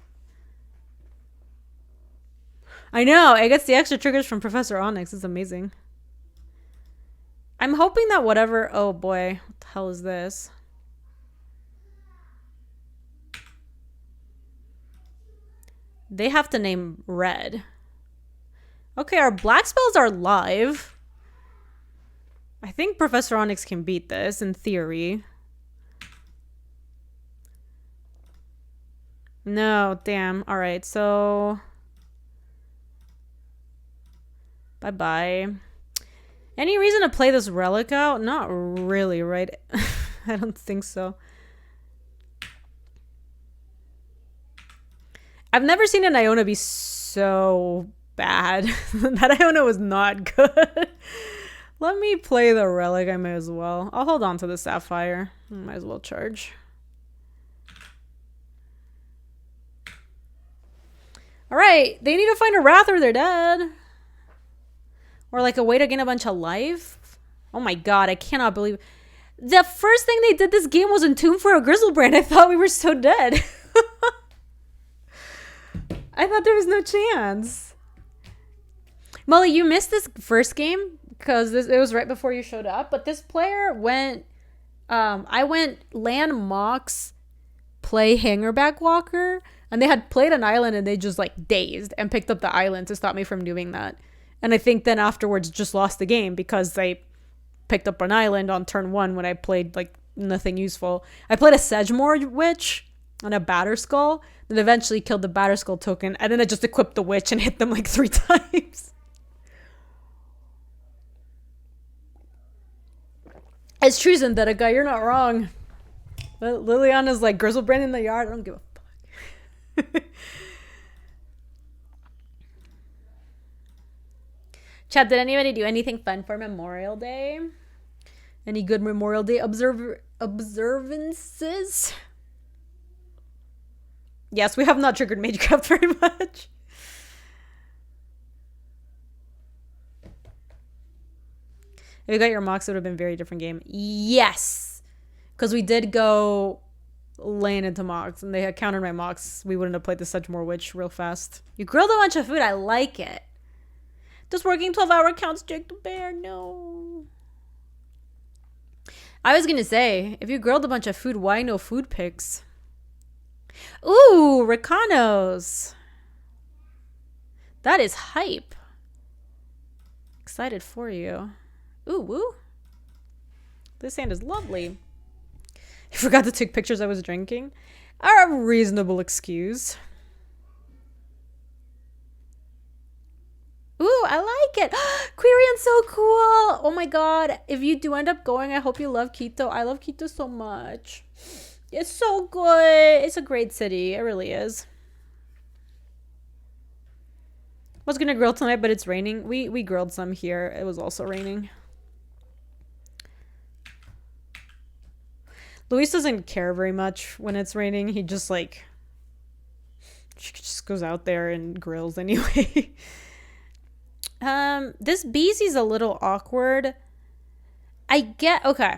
I know, it gets the extra triggers from Professor Onyx. It's amazing. I'm hoping that whatever... Oh boy, what the hell is this? They have to name red. Okay, our black spells are live. I think Professor Onyx can beat this, in theory. No, damn. Alright, so... Bye-bye. Any reason to play this relic out? Not really, right? I don't think so. I've never seen an Iona be so bad. That Iona was not good. Let me play the relic. I may as well. I'll hold on to the Sapphire. Might as well charge. Alright, they need to find a Wrath or they're dead. Or like a way to gain a bunch of life. Oh my god, I cannot believe... The first thing they did this game was Entomb for a Grizzlebrand. I thought we were so dead. I thought there was no chance. Molly, you missed this first game because it was right before you showed up. But this player went... I went land Mox, play Hangerback Walker. And they had played an island and they just like dazed and picked up the island to stop me from doing that. And I think then afterwards just lost the game because they picked up an island on turn 1 when I played like nothing useful. I played a Sedgemoor Witch and a Batterskull that eventually killed the Batterskull token. And then I just equipped the Witch and hit them like 3 times. It's treason, that a guy. You're not wrong. But Liliana's like, Grizzlebrand in the yard. I don't give a fuck. Chat, did anybody do anything fun for Memorial Day? Any good Memorial Day observances? Yes, we have not triggered Magecraft very much. If you got your Mox, it would have been a very different game. Yes! Because we did go lane into Mox, and they had countered my Mox. We wouldn't have played the Sedgemoor Witch real fast. You grilled a bunch of food. I like it. Does working 12-hour counts Jake the Bear? No. I was gonna say, if you grilled a bunch of food, why no food pics? Ooh, Ricanos. That is hype. Excited for you. Ooh, woo. This hand is lovely. I forgot to take pictures I was drinking. A reasonable excuse. Ooh, I like it. Quirion's so cool. Oh my god. If you do end up going, I hope you love Quito. I love Quito so much. It's so good. It's a great city. It really is. I was gonna grill tonight, but it's raining. We grilled some here. It was also raining. Luis doesn't care very much when it's raining. He just like... She just goes out there and grills anyway. This BZ's a little awkward. Okay.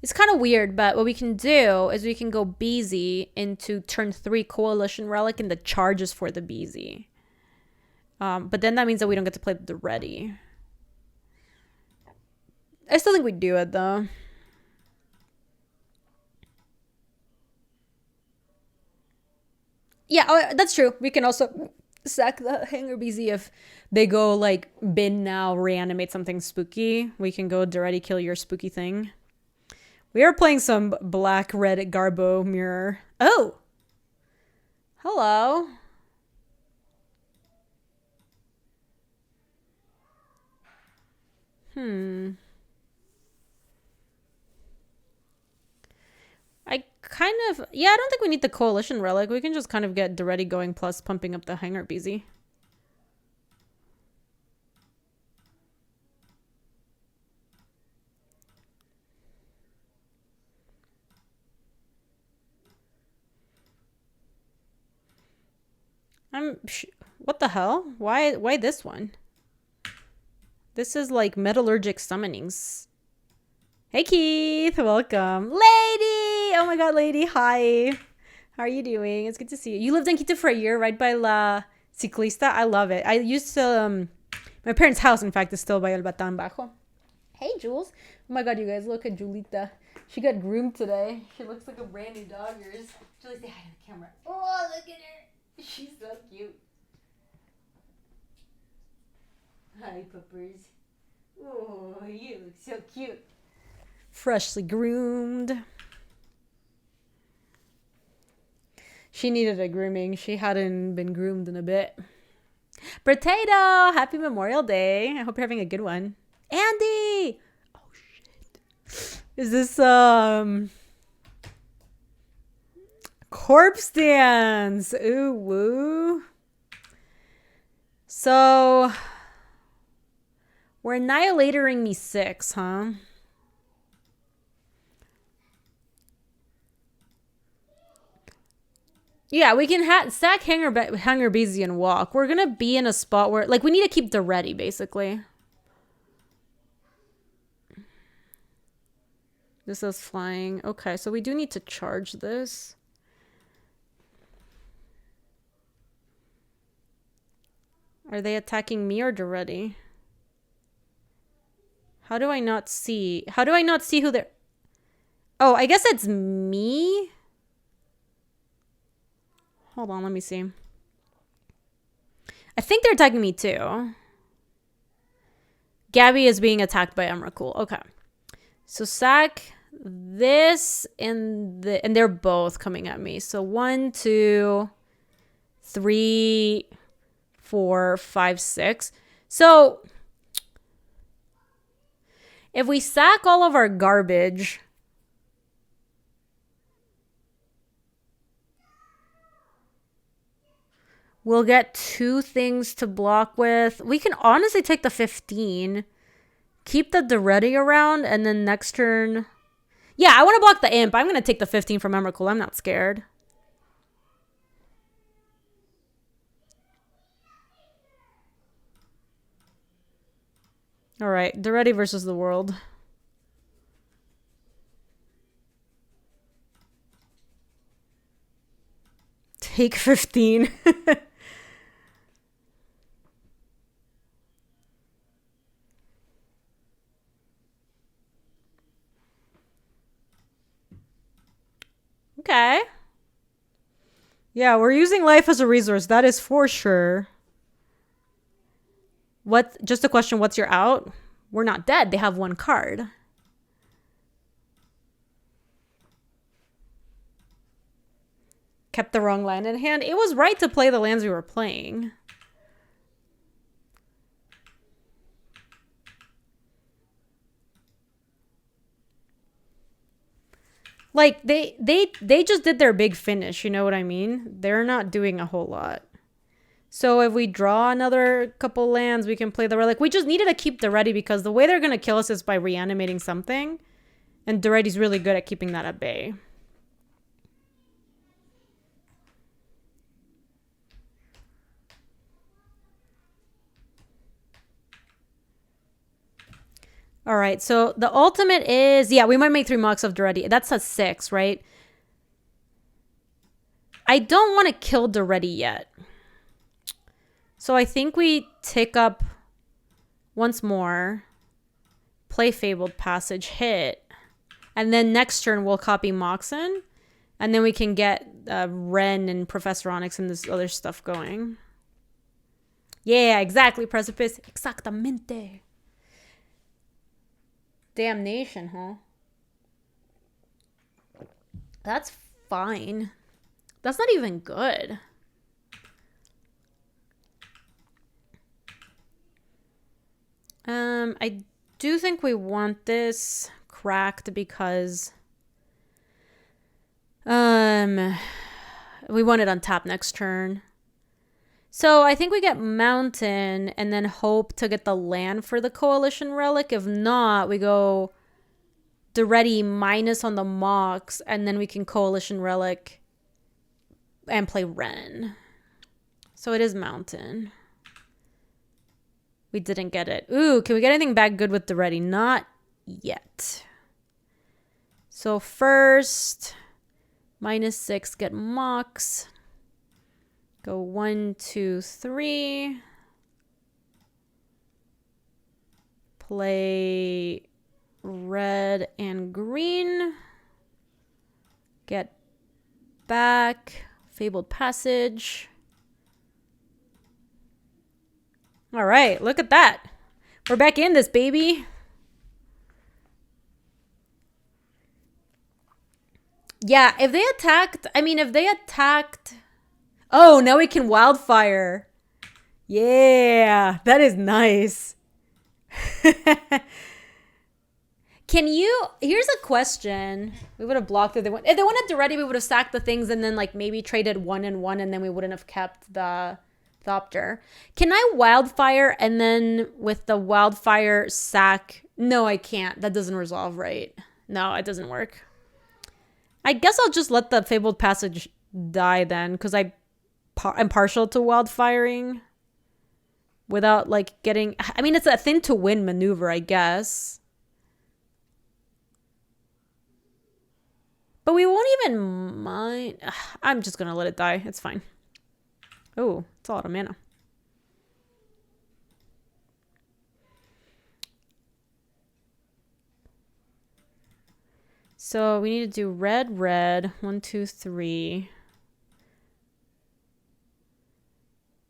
It's It's kind of weird, but what we can do is we can go BZ into turn 3 Coalition Relic, and the charge is for the BZ. But then that means that we don't get to play the ready. I still think we do it, though. Yeah, oh, that's true. We can also sack the Hanger BZ if they go, like, bin now, reanimate something spooky. We can go Duretti, kill your spooky thing. We are playing some black-red Garbo mirror. Oh! Hello. I kind of... Yeah, I don't think we need the Coalition Relic. We can just kind of get Duretti going plus pumping up the Hanger BZ. What the hell? Why this one? This is like metallurgic summonings. Hey Keith, welcome. Lady! Oh my god, Lady, hi. How are you doing? It's good to see you. You lived in Quito for a year, right by La Ciclista? I love it. I used to, my parents' house, in fact, is still by El Batán Bajo. Hey, Jules. Oh my god, you guys, look at Julita. She got groomed today. She looks like a brand new doggers. Julie, say hi to the camera. Oh, look at her. She's so cute. Hi, puppers. Oh, you look so cute. Freshly groomed. She needed a grooming. She hadn't been groomed in a bit. Potato! Happy Memorial Day. I hope you're having a good one. Andy! Oh, shit. Is this, corpse dance? Ooh, woo. So... We're annihilatoring me 6, huh? Yeah, we can stack Hanger BZ and walk. We're going to be in a spot where... Like, we need to keep the ready, basically. This is flying. Okay, so we do need to charge this. Are they attacking me or Duretti? How do I not see? How do I not see who they're... Oh, I guess it's me? Hold on, let me see. I think they're attacking me too. Gaby is being attacked by Emrakul. Okay. So sack this and they're both coming at me. So 1, 2, 3, 4, 5, 6. So if we sack all of our garbage, we'll get 2 things to block with. We can honestly take the 15. Keep the Duretti around, and then next turn... Yeah, I want to block the Imp. I'm going to take the 15 from Emrakul. I'm not scared. Alright, Duretti versus the world. Take 15. Okay. Yeah, we're using life as a resource. That is for sure. What? Just a question, what's your out? We're not dead. They have 1 card. Kept the wrong land in hand. It was right to play the lands we were playing. Like, they just did their big finish, you know what I mean? They're not doing a whole lot. So if we draw another couple lands, we can play the relic. We just needed to keep the ready because the way they're going to kill us is by reanimating something. And Duretti's really good at keeping that at bay. All right, so the ultimate is, yeah, we might make 3 Mox of Duretti. That's a 6, right? I don't want to kill Duretti yet. So I think we tick up once more, play Fabled Passage, hit, and then next turn we'll copy Moxen, and then we can get Ren and Professor Onyx and this other stuff going. Yeah, exactly, Precipice. Exactamente. Damnation, huh? That's fine. That's not even good. I do think we want this cracked because we want it on top next turn. So I think we get Mountain and then hope to get the land for the Coalition Relic. If not, we go Duretti minus on the Mox, and then we can Coalition Relic and play Ren. So it is Mountain. We didn't get it. Ooh, can we get anything back good with Duretti? Not yet. So first, -6, get Mox. Go 1, 2, 3. Play red and green. Get back. Fabled Passage. All right, look at that. We're back in this, baby. Yeah, if they attacked, oh, now we can Wildfire. Yeah, that is nice. Can you, here's a question. We would have blocked it. If they wanted Duretti, we would have sacked the things and then like maybe traded 1 and 1, and then we wouldn't have kept the Thopter. Can I Wildfire and then with the Wildfire sack? No, I can't. That doesn't resolve, right? No, it doesn't work. I guess I'll just let the Fabled Passage die then, because I'm partial to Wildfiring without like getting, I mean, it's a thin to win maneuver, I guess. But we won't even mind. I'm just going to let it die. It's fine. Oh, it's a lot of mana. So we need to do red, red. 1, 2, 3.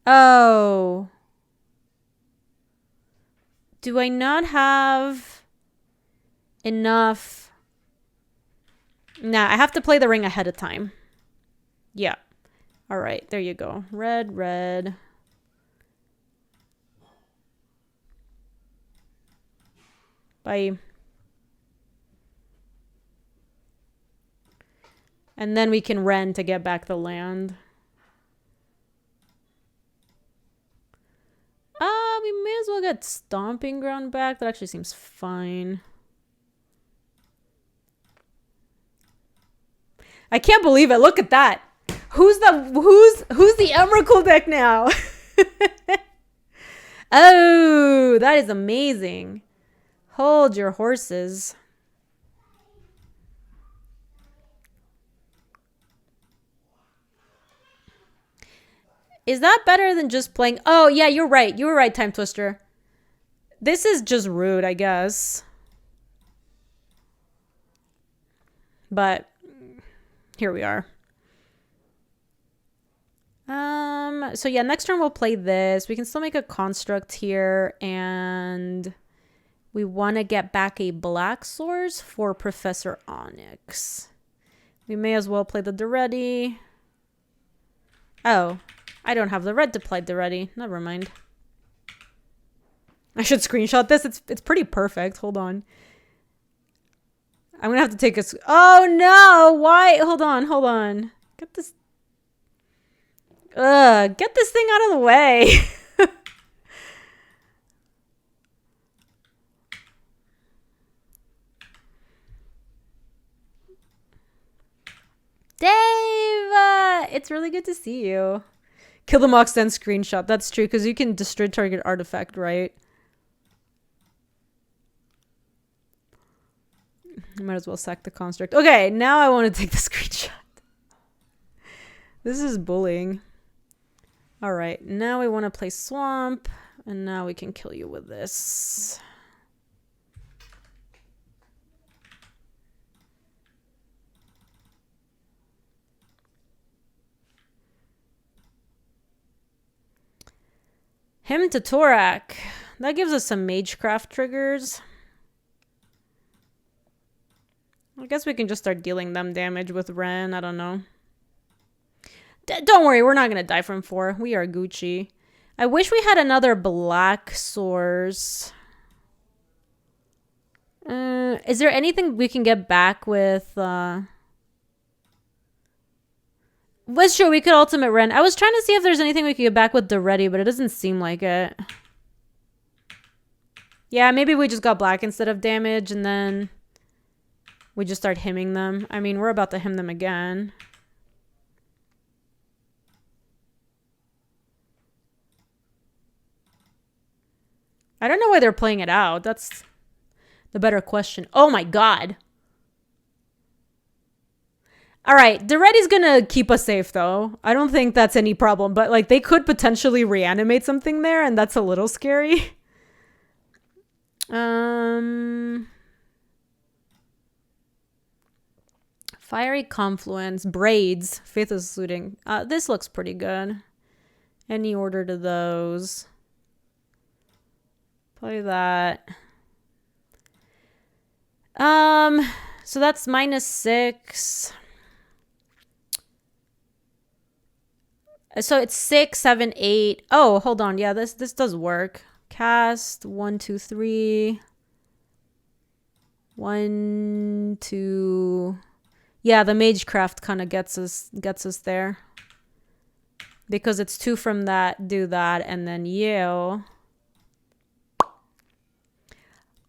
Oh. Do I not have enough? Nah, I have to play the ring ahead of time. Yeah. All right, there you go. Red, red. Bye. And then we can Ren to get back the land. We may as well get Stomping Ground back. That actually seems fine. I can't believe it. Look at that. Who's the Emrakul deck now? Oh, that is amazing. Hold your horses. Is that better than just playing? Oh, yeah, you're right. You were right, Time Twister. This is just rude, I guess. But here we are. So yeah, next turn we'll play this. We can still make a construct here, and we want to get back a black source for Professor Onyx. We may as well play the Duretti. Oh, I don't have the red to play Duretti. Never mind. I should screenshot this. It's pretty perfect. Hold on. I'm gonna have to take a. Oh no! Why? Hold on. Get this. Get this thing out of the way. Dave, it's really good to see you. Kill the Mox, then screenshot. That's true, because you can destroy target artifact, right? Might as well sack the construct. Okay, now I want to take the screenshot. This is bullying. All right, now we want to play swamp, and now we can kill you with this. Him to Torak. That gives us some Magecraft triggers. I guess we can just start dealing them damage with Ren. I don't know. Don't worry, we're not going to die from 4. We are Gucci. I wish we had another black source. Is there anything we can get back with... That's true, we could ultimate Ren. I was trying to see if there's anything we could get back with Duretti, but it doesn't seem like it. Yeah, maybe we just got black instead of damage, and then we just start hymning them. I mean, we're about to hymn them again. I don't know why they're playing it out. That's the better question. Oh my god. All right, Duretti's gonna keep us safe, though. I don't think that's any problem, but like they could potentially reanimate something there, and that's a little scary. Fiery Confluence, Braids, Faith is Looting. This looks pretty good. Any order to those. Play that. So that's -6. So it's 6, 7, 8. Oh, hold on. Yeah, this does work. Cast 1, 2, 3. 1, 2. Yeah, the Magecraft kind of gets us there. Because it's 2 from that, do that, and then you.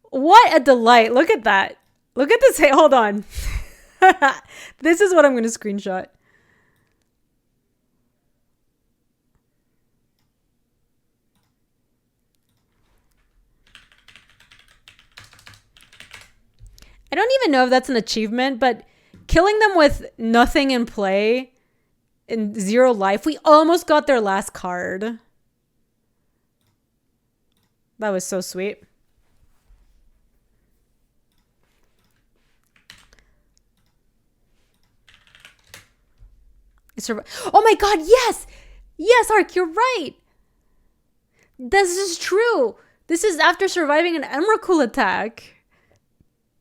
What a delight. Look at that. Look at this. Hey, hold on. This is what I'm going to screenshot. I don't even know if that's an achievement, but killing them with nothing in play and 0 life, we almost got their last card. That was so sweet. Oh my god, yes! Yes, Ark, you're right! This is true! This is after surviving an Emrakul attack.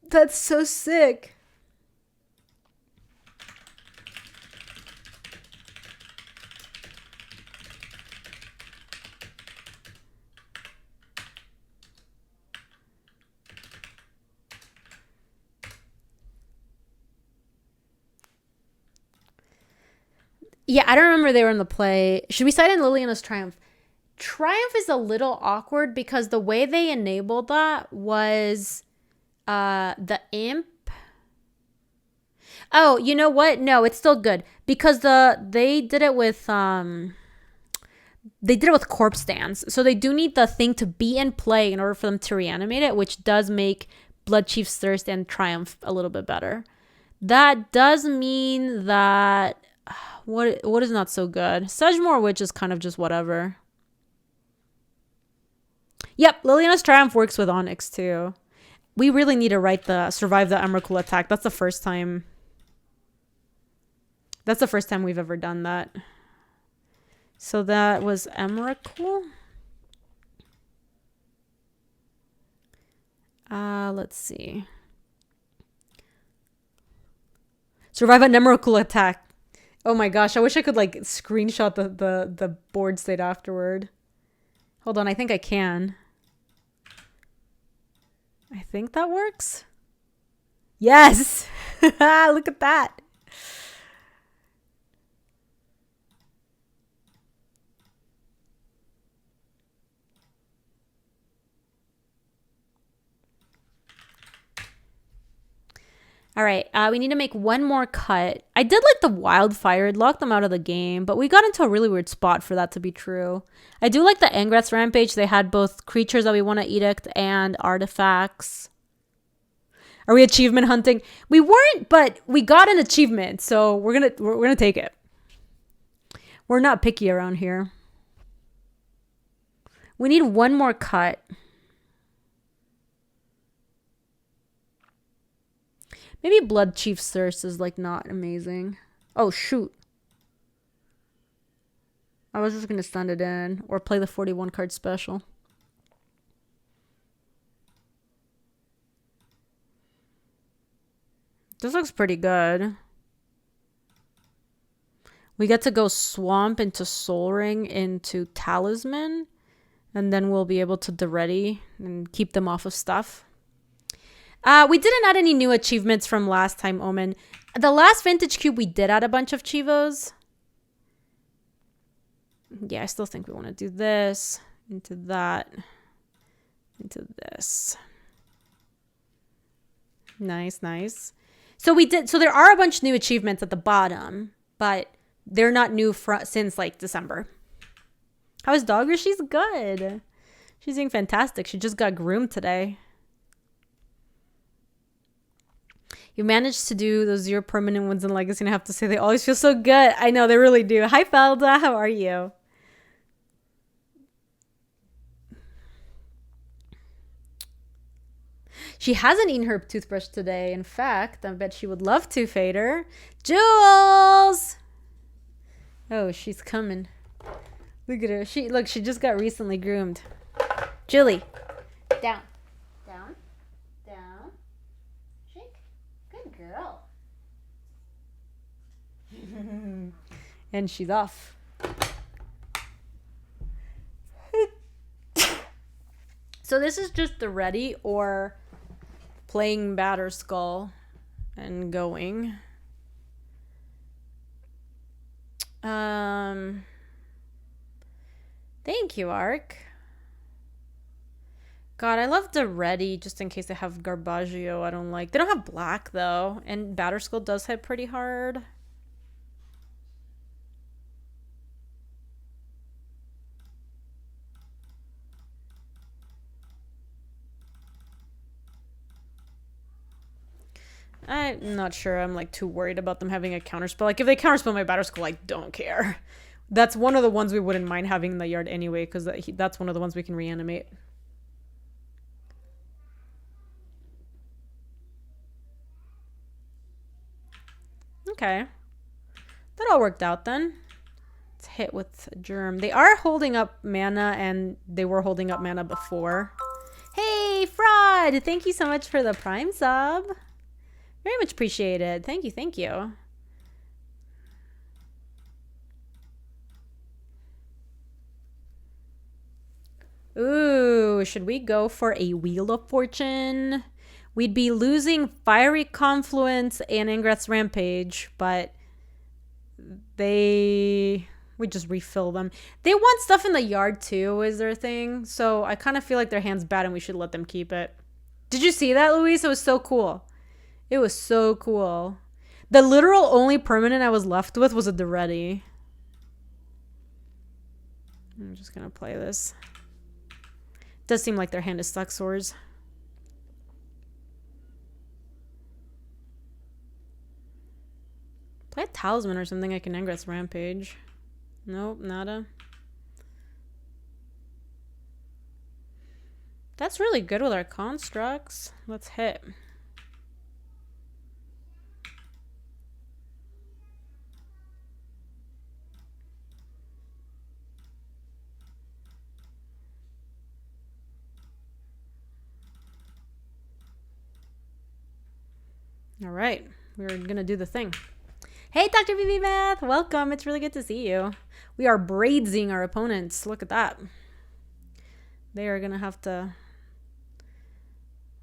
That's so sick. Yeah, I don't remember they were in the play. Should we cite in Liliana's Triumph? Triumph is a little awkward because the way they enabled that was the imp. Oh, you know what? No, it's still good because they did it with corpse dance. So they do need the thing to be in play in order for them to reanimate it, which does make Blood Chief's Thirst and Triumph a little bit better. That does mean that what is not so good? Sedgemoor Witch is kind of just whatever. Yep, Liliana's Triumph works with Onyx too. We really need to write the survive the Emrakul attack. That's the first time. That's the first time we've ever done that. So that was Emrakul. Let's see. Survive an Emrakul attack. Oh my gosh, I wish I could like screenshot the board state afterward. Hold on, I think I can. I think that works. Yes! Look at that. All right, we need to make one more cut. I did like the wildfire. It locked them out of the game, but we got into a really weird spot for that to be true. I do like the Angrath's Rampage. They had both creatures that we want to edict and artifacts. Are we achievement hunting? We weren't, but we got an achievement, so we're gonna take it. We're not picky around here. We need one more cut. Maybe Blood Chief's Thirst is like not amazing. Oh shoot. I was just gonna send it in or play the 41 card special. This looks pretty good. We get to go Swamp into Soul Ring into Talisman. And then we'll be able to ready and keep them off of stuff. We didn't add any new achievements from last time, Omen. The last Vintage Cube, we did add a bunch of Chivos. Yeah, I still think we want to do this. Into that. Into this. Nice, nice. So we did. So there are a bunch of new achievements at the bottom, but they're not new since like December. How's Dogger? She's good. She's doing fantastic. She just got groomed today. You managed to do those 0 permanent ones in Legacy, and I have to say they always feel so good. I know, they really do. Hi, Felda. How are you? She hasn't eaten her toothbrush today. In fact, I bet she would love to, Fader. Jules! Oh, she's coming. Look at her. She just got recently groomed. Julie. Down. Down. Down. Shake. Good girl. And she's off. So this is just the ready or playing Batter Skull and going. Thank you, Ark. God, I love the ready just in case they have Garbaggio I don't like. They don't have black, though. And Batter Skull does hit pretty hard. I'm not sure. I'm like too worried about them having a counterspell. Like if they counterspell my Batter Skull, I don't care. That's one of the ones we wouldn't mind having in the yard anyway, because that's one of the ones we can reanimate. Okay. That all worked out then. Let's hit with Germ. They are holding up mana, and they were holding up mana before. Hey, Fraud! Thank you so much for the Prime sub. Very much appreciated. Thank you, thank you. Ooh, should we go for a Wheel of Fortune? We'd be losing Fiery Confluence and Ingress Rampage, but we just refill them. They want stuff in the yard too, is their thing. So I kind of feel like their hand's bad and we should let them keep it. Did you see that, Luis? It was so cool. It was so cool. The literal only permanent I was left with was a Duretti. I'm just going to play this. Does seem like their hand is stuck swords. Play a Talisman or something I can Ingress Rampage. Nope, nada. That's really good with our constructs. Let's hit. All right, we're gonna do the thing. Hey, Dr. BB Math, welcome. It's really good to see you. We are braidsing our opponents. Look at that. They are gonna have to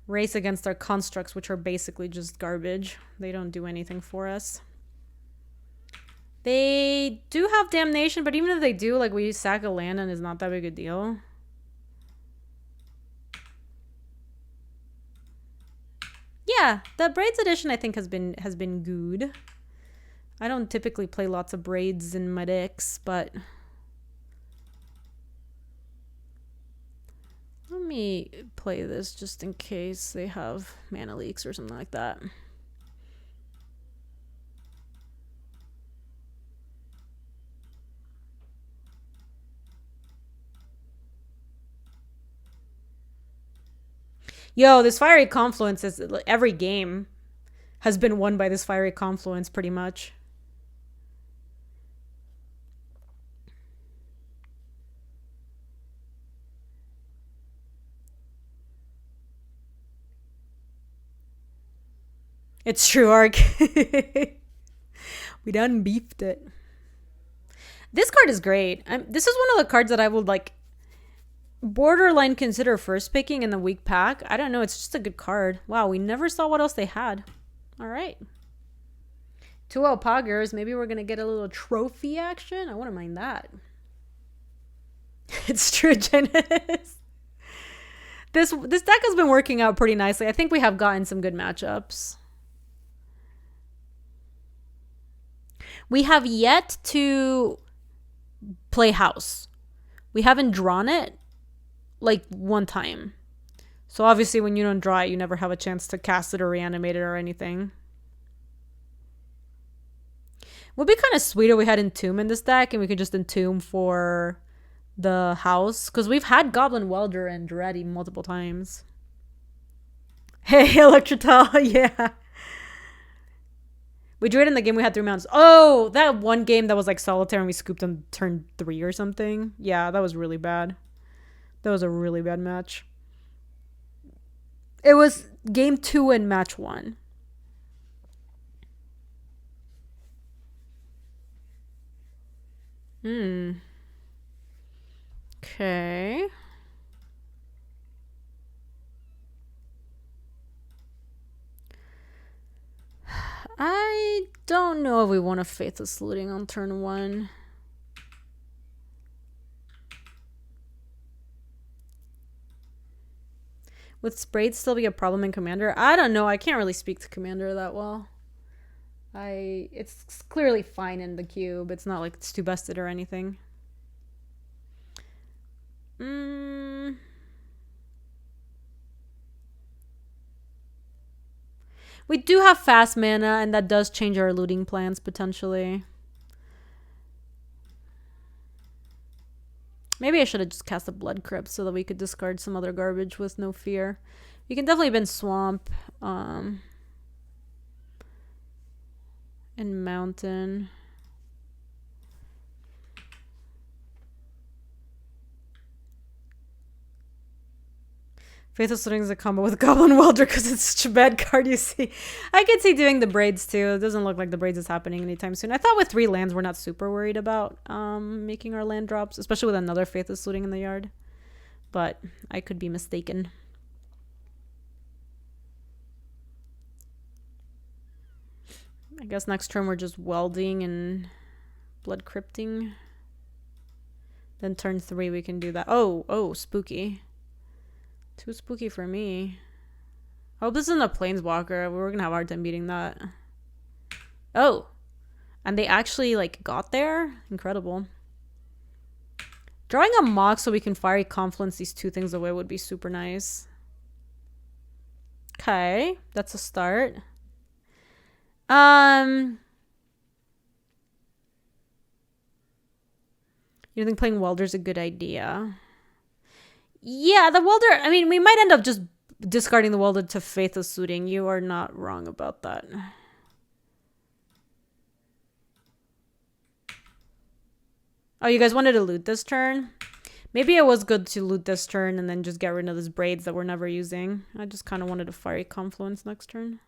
race against our constructs, which are basically just garbage. They don't do anything for us. They do have Damnation, but even if they do, like, we sack a land and it's not that big a deal. Yeah, the Braids edition I think has been good. I don't typically play lots of Braids in my decks, but me play this just in case they have mana leaks or something like that. Yo, this Fiery Confluence is every game has been won by this Fiery Confluence pretty much. It's true, Arc. We done beefed it. This card is great. This is one of the cards that I would like borderline consider first picking in the weak pack. I don't know. It's just a good card. Wow, we never saw what else they had. All right. 2-0 Poggers. Maybe we're going to get a little trophy action. I wouldn't mind that. It's true, Janice. This deck has been working out pretty nicely. I think we have gotten some good matchups. We have yet to play house. We haven't drawn it like one time. So obviously when you don't draw it, you never have a chance to cast it or reanimate it or anything. Would be kind of sweet if we had Entomb in this deck and we could just Entomb for the house. Because we've had Goblin Welder and Dreddy multiple times. Hey, Electrotal, yeah. We drew it in the game we had 3 mounts. Oh, that one game that was like solitaire and we scooped on turn 3 or something. Yeah, that was really bad. That was a really bad match. It was game 2 and match 1. Okay. I don't know if we want to Faithless Looting on turn 1. Would Sprayed still be a problem in Commander? I don't know. I can't really speak to Commander that well. It's clearly fine in the cube. It's not like it's too busted or anything. We do have fast mana, and that does change our looting plans potentially. Maybe I should have just cast a Blood Crypt so that we could discard some other garbage with no fear. You can definitely bin Swamp. And Mountain. Faithless Looting is a combo with Goblin Welder because it's such a bad card, you see. I could see doing the Braids too. It doesn't look like the Braids is happening anytime soon. I thought with 3 lands, we're not super worried about making our land drops, especially with another Faithless Looting in the yard. But I could be mistaken. I guess next turn we're just welding and Blood Crypting. Then turn 3 we can do that. Oh, spooky. Too spooky for me. I hope this isn't a Planeswalker. We're gonna have a hard time beating that. Oh! And they actually, like, got there? Incredible. Drawing a Mox so we can Fiery Confluence these 2 things away would be super nice. Okay. That's a start. You don't think playing Welder's a good idea? Yeah, the Welder, I mean, we might end up just discarding the Welder to Faithless Looting. You are not wrong about that. Oh, you guys wanted to loot this turn? Maybe it was good to loot this turn and then just get rid of these Braids that we're never using. I just kind of wanted a Fiery Confluence next turn.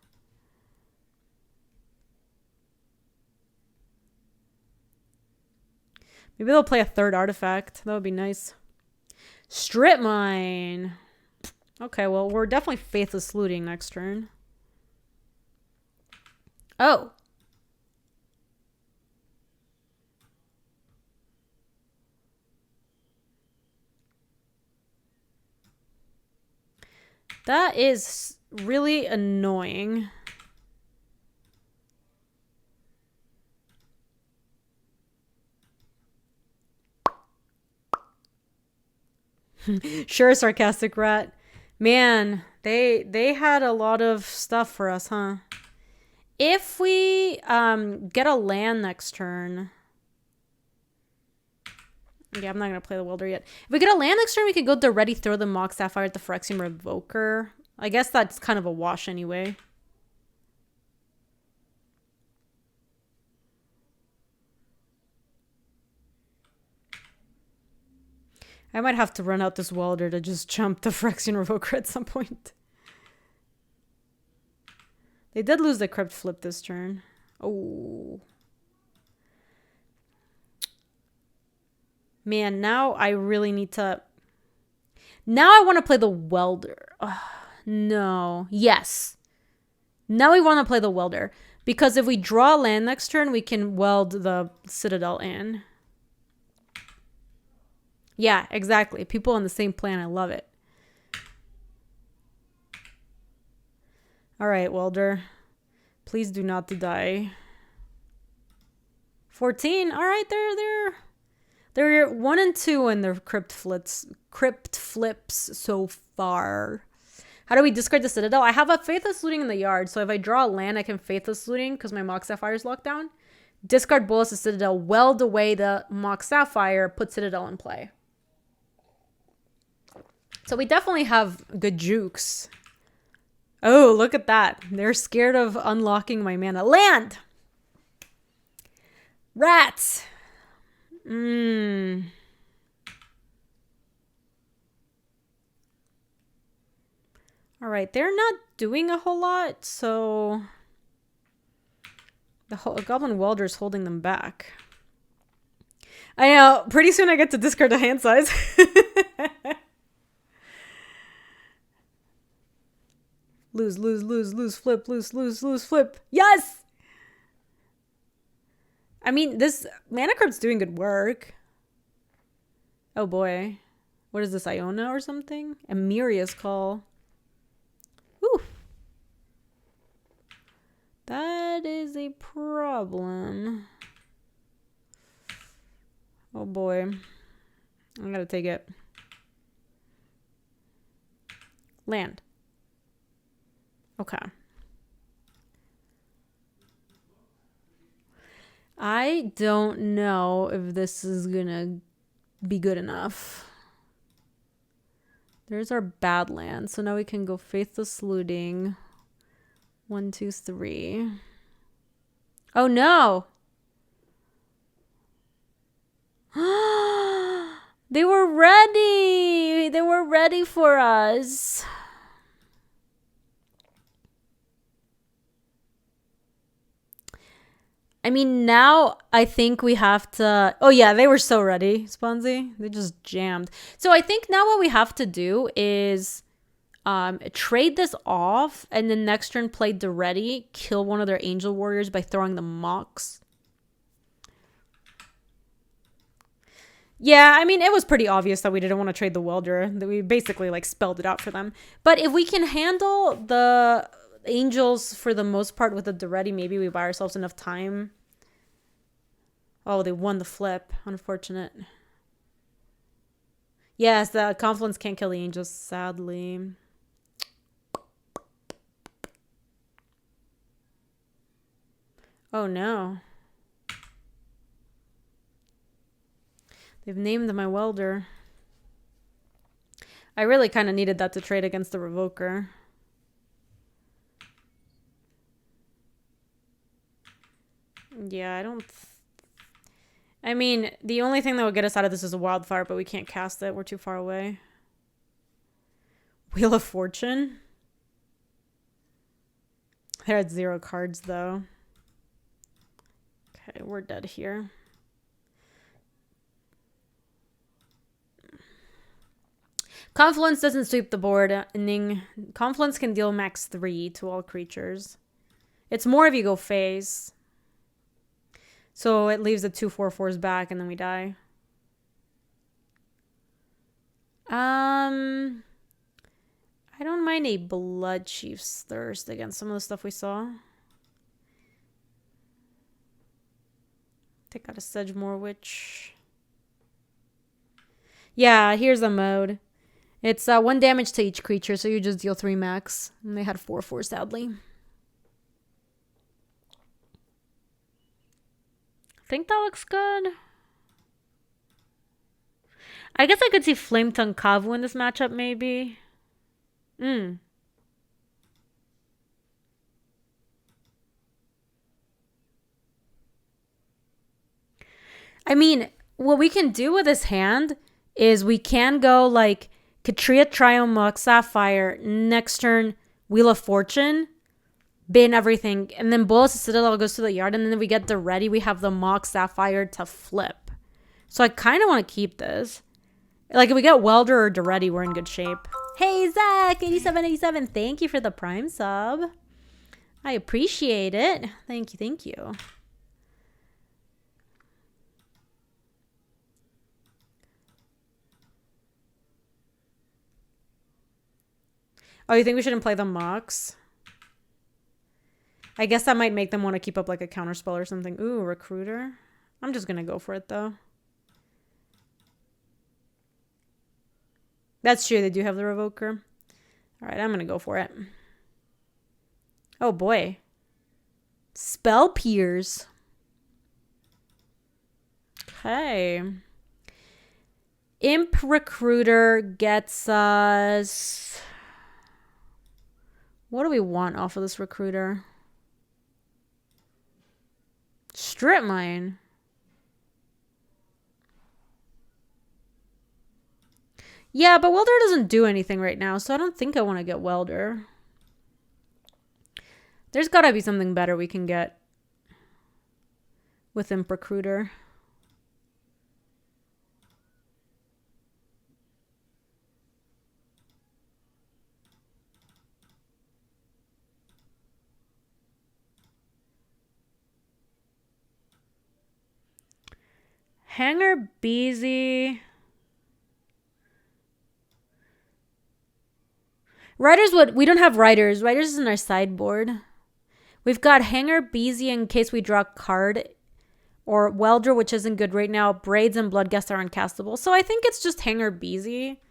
Maybe they'll play a 3rd artifact. That would be nice. Strip Mine. Okay, well, we're definitely Faithless Looting next turn. Oh. That is really annoying. Sure, sarcastic rat. Man, they had a lot of stuff for us, huh? If we get a land next turn. Yeah, I'm not gonna play the welder yet. If we get a land next turn, we could go to ready, throw the Mox Sapphire at the Phyrexian Revoker. I guess that's kind of a wash anyway. I might have to run out this welder to just jump the Phyrexian Revoker at some point. They did lose the Crypt Flip this turn. Oh. Man, now I really need to... Now I want to play the welder. No. Yes. Now we want to play the welder. Because if we draw land next turn, we can weld the Citadel in. Yeah, exactly. People on the same plan. I love it. All right, welder. Please do not die. 14. All right, they're 1 and 2 in their crypt flips so far. How do we discard the Citadel? I have a Faithless Looting in the yard, so if I draw a land, I can Faithless Looting because my Mox Sapphire is locked down. Discard Bolas the Citadel, weld away the Mox Sapphire, put Citadel in play. So we definitely have good jukes. Oh, look at that. They're scared of unlocking my mana. Land! Rats! Alright, they're not doing a whole lot, so... The whole Goblin Welder's holding them back. I know, pretty soon I get to discard a hand size. Lose, flip, lose, flip. Yes! I mean, this Mana Crypt's doing good work. Oh boy. What is this, Iona or something? Emiria's Call. Whew. That is a problem. Oh boy. I gotta take it. Land. Okay. I don't know if this is gonna be good enough. There's our bad land. So now we can go Faithless Looting. 1, 2, 3. Oh no! They were ready! They were ready for us. I mean, now I think we have to... Oh, yeah, they were so ready, Sponzy. They just jammed. So I think now what we have to do is trade this off, and then next turn play the ready, kill one of their Angel Warriors by throwing the Mox. Yeah, I mean, it was pretty obvious that we didn't want to trade the Welder. That we basically, like, spelled it out for them. But if we can handle the... Angels for the most part with the ready, maybe we buy ourselves enough time. Oh, they won the flip. Unfortunate. Yes, the Confluence can't kill the Angels, sadly. Oh no. They've named my welder. I really kind of needed that to trade against the Revoker. Yeah, I don't... I mean, the only thing that will get us out of this is a Wildfire, but we can't cast it. We're too far away. Wheel of Fortune? They're at 0 cards, though. Okay, we're dead here. Confluence doesn't sweep the board. Confluence can deal max 3 to all creatures. It's more if you go phase. So it leaves the 2/4/4s back and then we die. I don't mind a Blood Chief's Thirst against some of the stuff we saw. Take out a Sedgemoor Witch. Yeah, here's a mode. It's 1 damage to each creature, so you just deal 3 max. And they had 4/4, sadly. I think that looks good. I guess I could see Flame Tongue Kavu in this matchup, maybe. I mean, what we can do with this hand is we can go like Katria, Triome, Mox, Sapphire, next turn, Wheel of Fortune, bin everything, and then Bolas the Citadel goes to the yard, and then we get the ready, we have the Mox, Sapphire to flip. So I kind of want to keep this. Like, if we get Welder or Duretti, we're in good shape. Hey, Zach, 8787, thank you for the Prime sub. I appreciate it. Thank you, thank you. Oh, you think we shouldn't play the Mox? I guess that might make them want to keep up like a counterspell or something. Ooh, Recruiter. I'm just going to go for it, though. That's true. They do have the Revoker. All right, I'm going to go for it. Oh, boy. Spell Pierce. Okay. Imp Recruiter gets us... What do we want off of this Recruiter? Strip Mine. Yeah, but Welder doesn't do anything right now, so I don't think I want to get Welder. There's got to be something better we can get with Imp Recruiter. Hanger Beezy. Riders would... We don't have Riders. Riders is in our sideboard. We've got Hanger Beezy in case we draw a card. Or Welder, which isn't good right now. Braids and Bloodgust are uncastable. So I think it's just Hanger Beezy.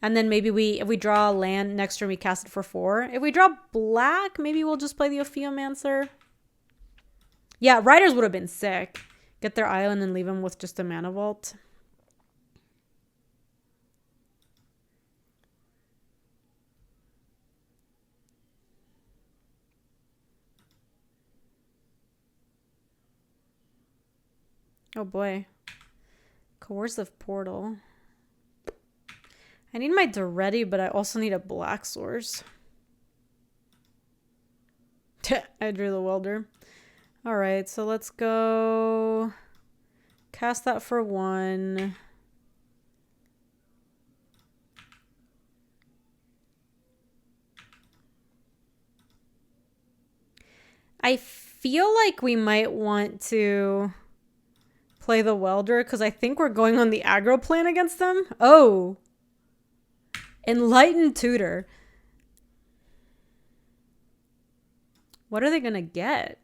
And then maybe if we draw a land next turn, we cast it for 4. If we draw black, maybe we'll just play the Ophiomancer. Yeah, Riders would have been sick. Get their island and leave them with just a Mana Vault. Oh boy. Coercive Portal. I need my Duretti, but I also need a Black Source. I drew the Welder. Alright, so let's go cast that for 1. I feel like we might want to play the Welder because I think we're going on the aggro plan against them. Oh! Enlightened Tutor. What are they going to get?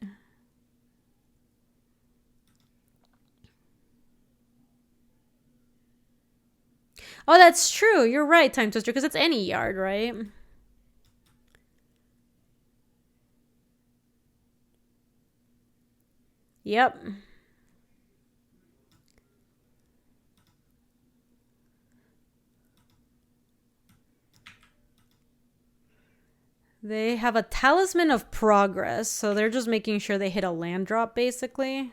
Oh, that's true. You're right, Time Twister, because it's any yard, right? Yep. They have a Talisman of Progress, so they're just making sure they hit a land drop, basically.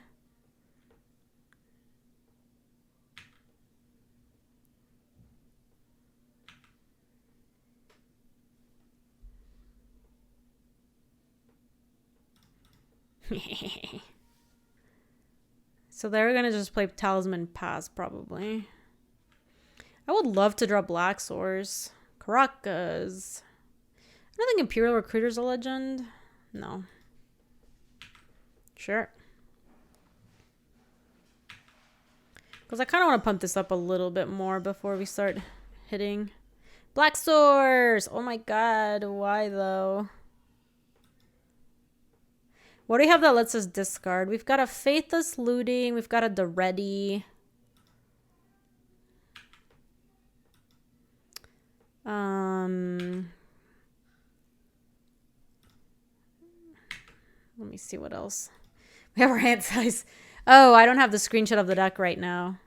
So they're going to just play Talisman Pass, probably. I would love to draw Black Source. Caracas. I don't think Imperial Recruiter's a legend. No. Sure. Because I kind of want to pump this up a little bit more before we start hitting. Black Source! Oh my god, why though? What do we have that lets us discard? We've got a Faithless Looting. We've got a Duretti. Let me see what else. We have our hand size. Oh, I don't have the screenshot of the deck right now.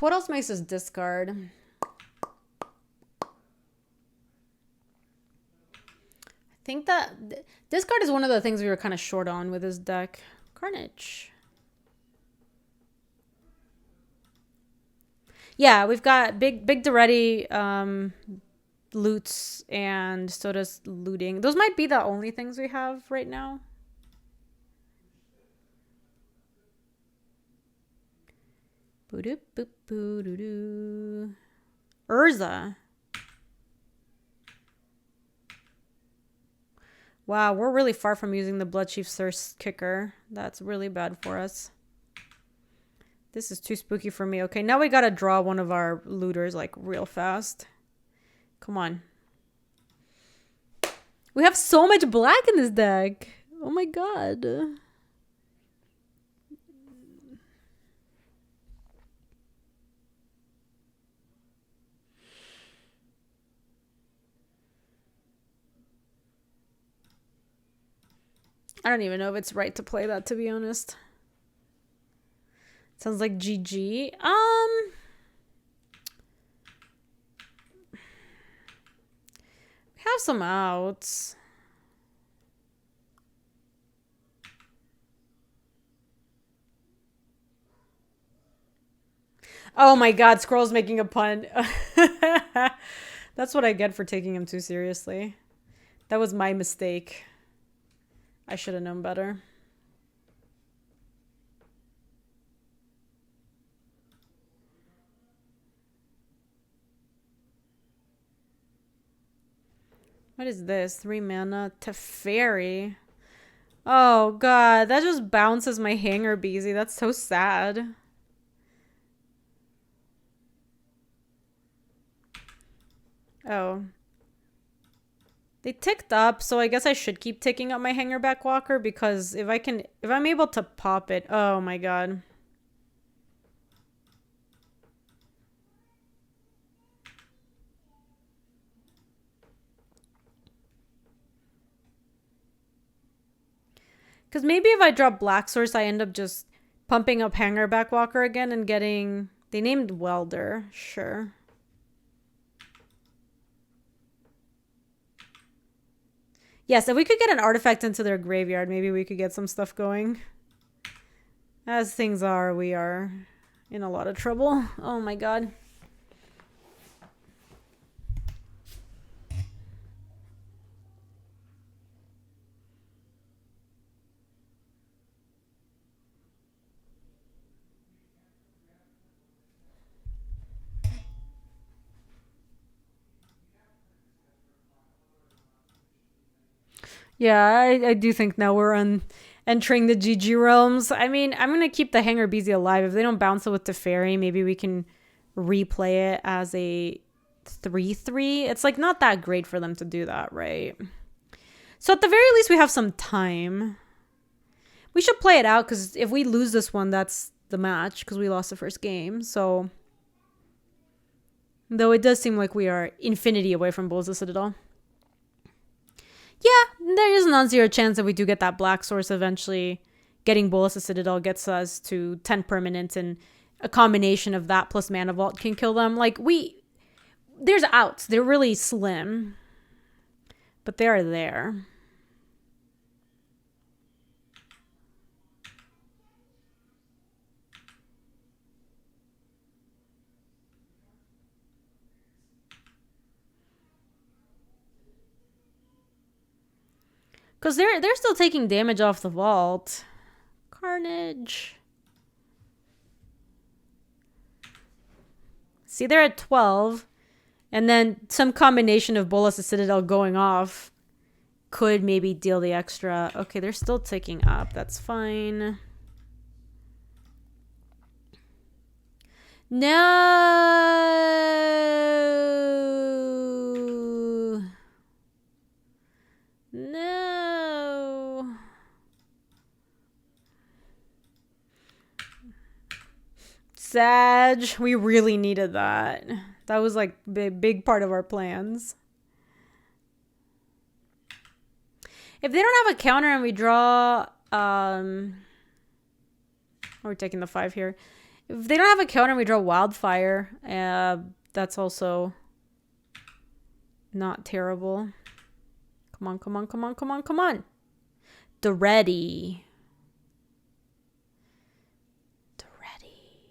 What else makes us discard? I think that discard is one of the things we were kind of short on with this deck. Carnage. Yeah, we've got big Duretti, loots, and so does looting. Those might be the only things we have right now. Urza. Wow, we're really far from using the Bloodchief's Thirst kicker. That's really bad for us. This is too spooky for me. Okay, now we gotta draw one of our looters like real fast. Come on. We have so much black in this deck. Oh my god. I don't even know if it's right to play that, to be honest. Sounds like GG. We have some outs. Oh my god, Scroll's making a pun. That's what I get for taking him too seriously. That was my mistake. I should have known better. What is this? 3 mana Teferi. Oh god, that just bounces my hanger, Beezy. That's so sad. Oh. They ticked up, so I guess I should keep ticking up my Hangerback Walker because if I'm able to pop it, oh my god. Because maybe if I drop Black Source, I end up just pumping up Hangerback Walker again and getting... They named Welder, sure. Yes, if we could get an artifact into their graveyard, maybe we could get some stuff going. As things are, we are in a lot of trouble. Oh my god. Yeah, I do think now we're entering the GG realms. I mean, I'm going to keep the Hanger Beezy alive. If they don't bounce it with Teferi, maybe we can replay it as a 3/3. It's like not that great for them to do that, right? So at the very least, we have some time. We should play it out because if we lose this one, that's the match because we lost the first game. So, though it does seem like we are infinity away from Bulls of Citadel. Yeah, there is a non-zero chance that we do get that black source eventually. Getting Bolus of Citadel gets us to 10 permanents, and a combination of that plus Mana Vault can kill them. Like, there's outs. They're really slim. But they are there. Because they're still taking damage off the vault. Carnage. See, they're at 12. And then some combination of Bolas of Citadel going off could maybe deal the extra. Okay, they're still ticking up. That's fine. No. No. Sag, we really needed that. That was like big part of our plans. If they don't have a counter and we draw, we're taking the 5 here. If they don't have a counter and we draw Wildfire, that's also not terrible. Come on, come on, come on, come on, come on. The ready. The ready.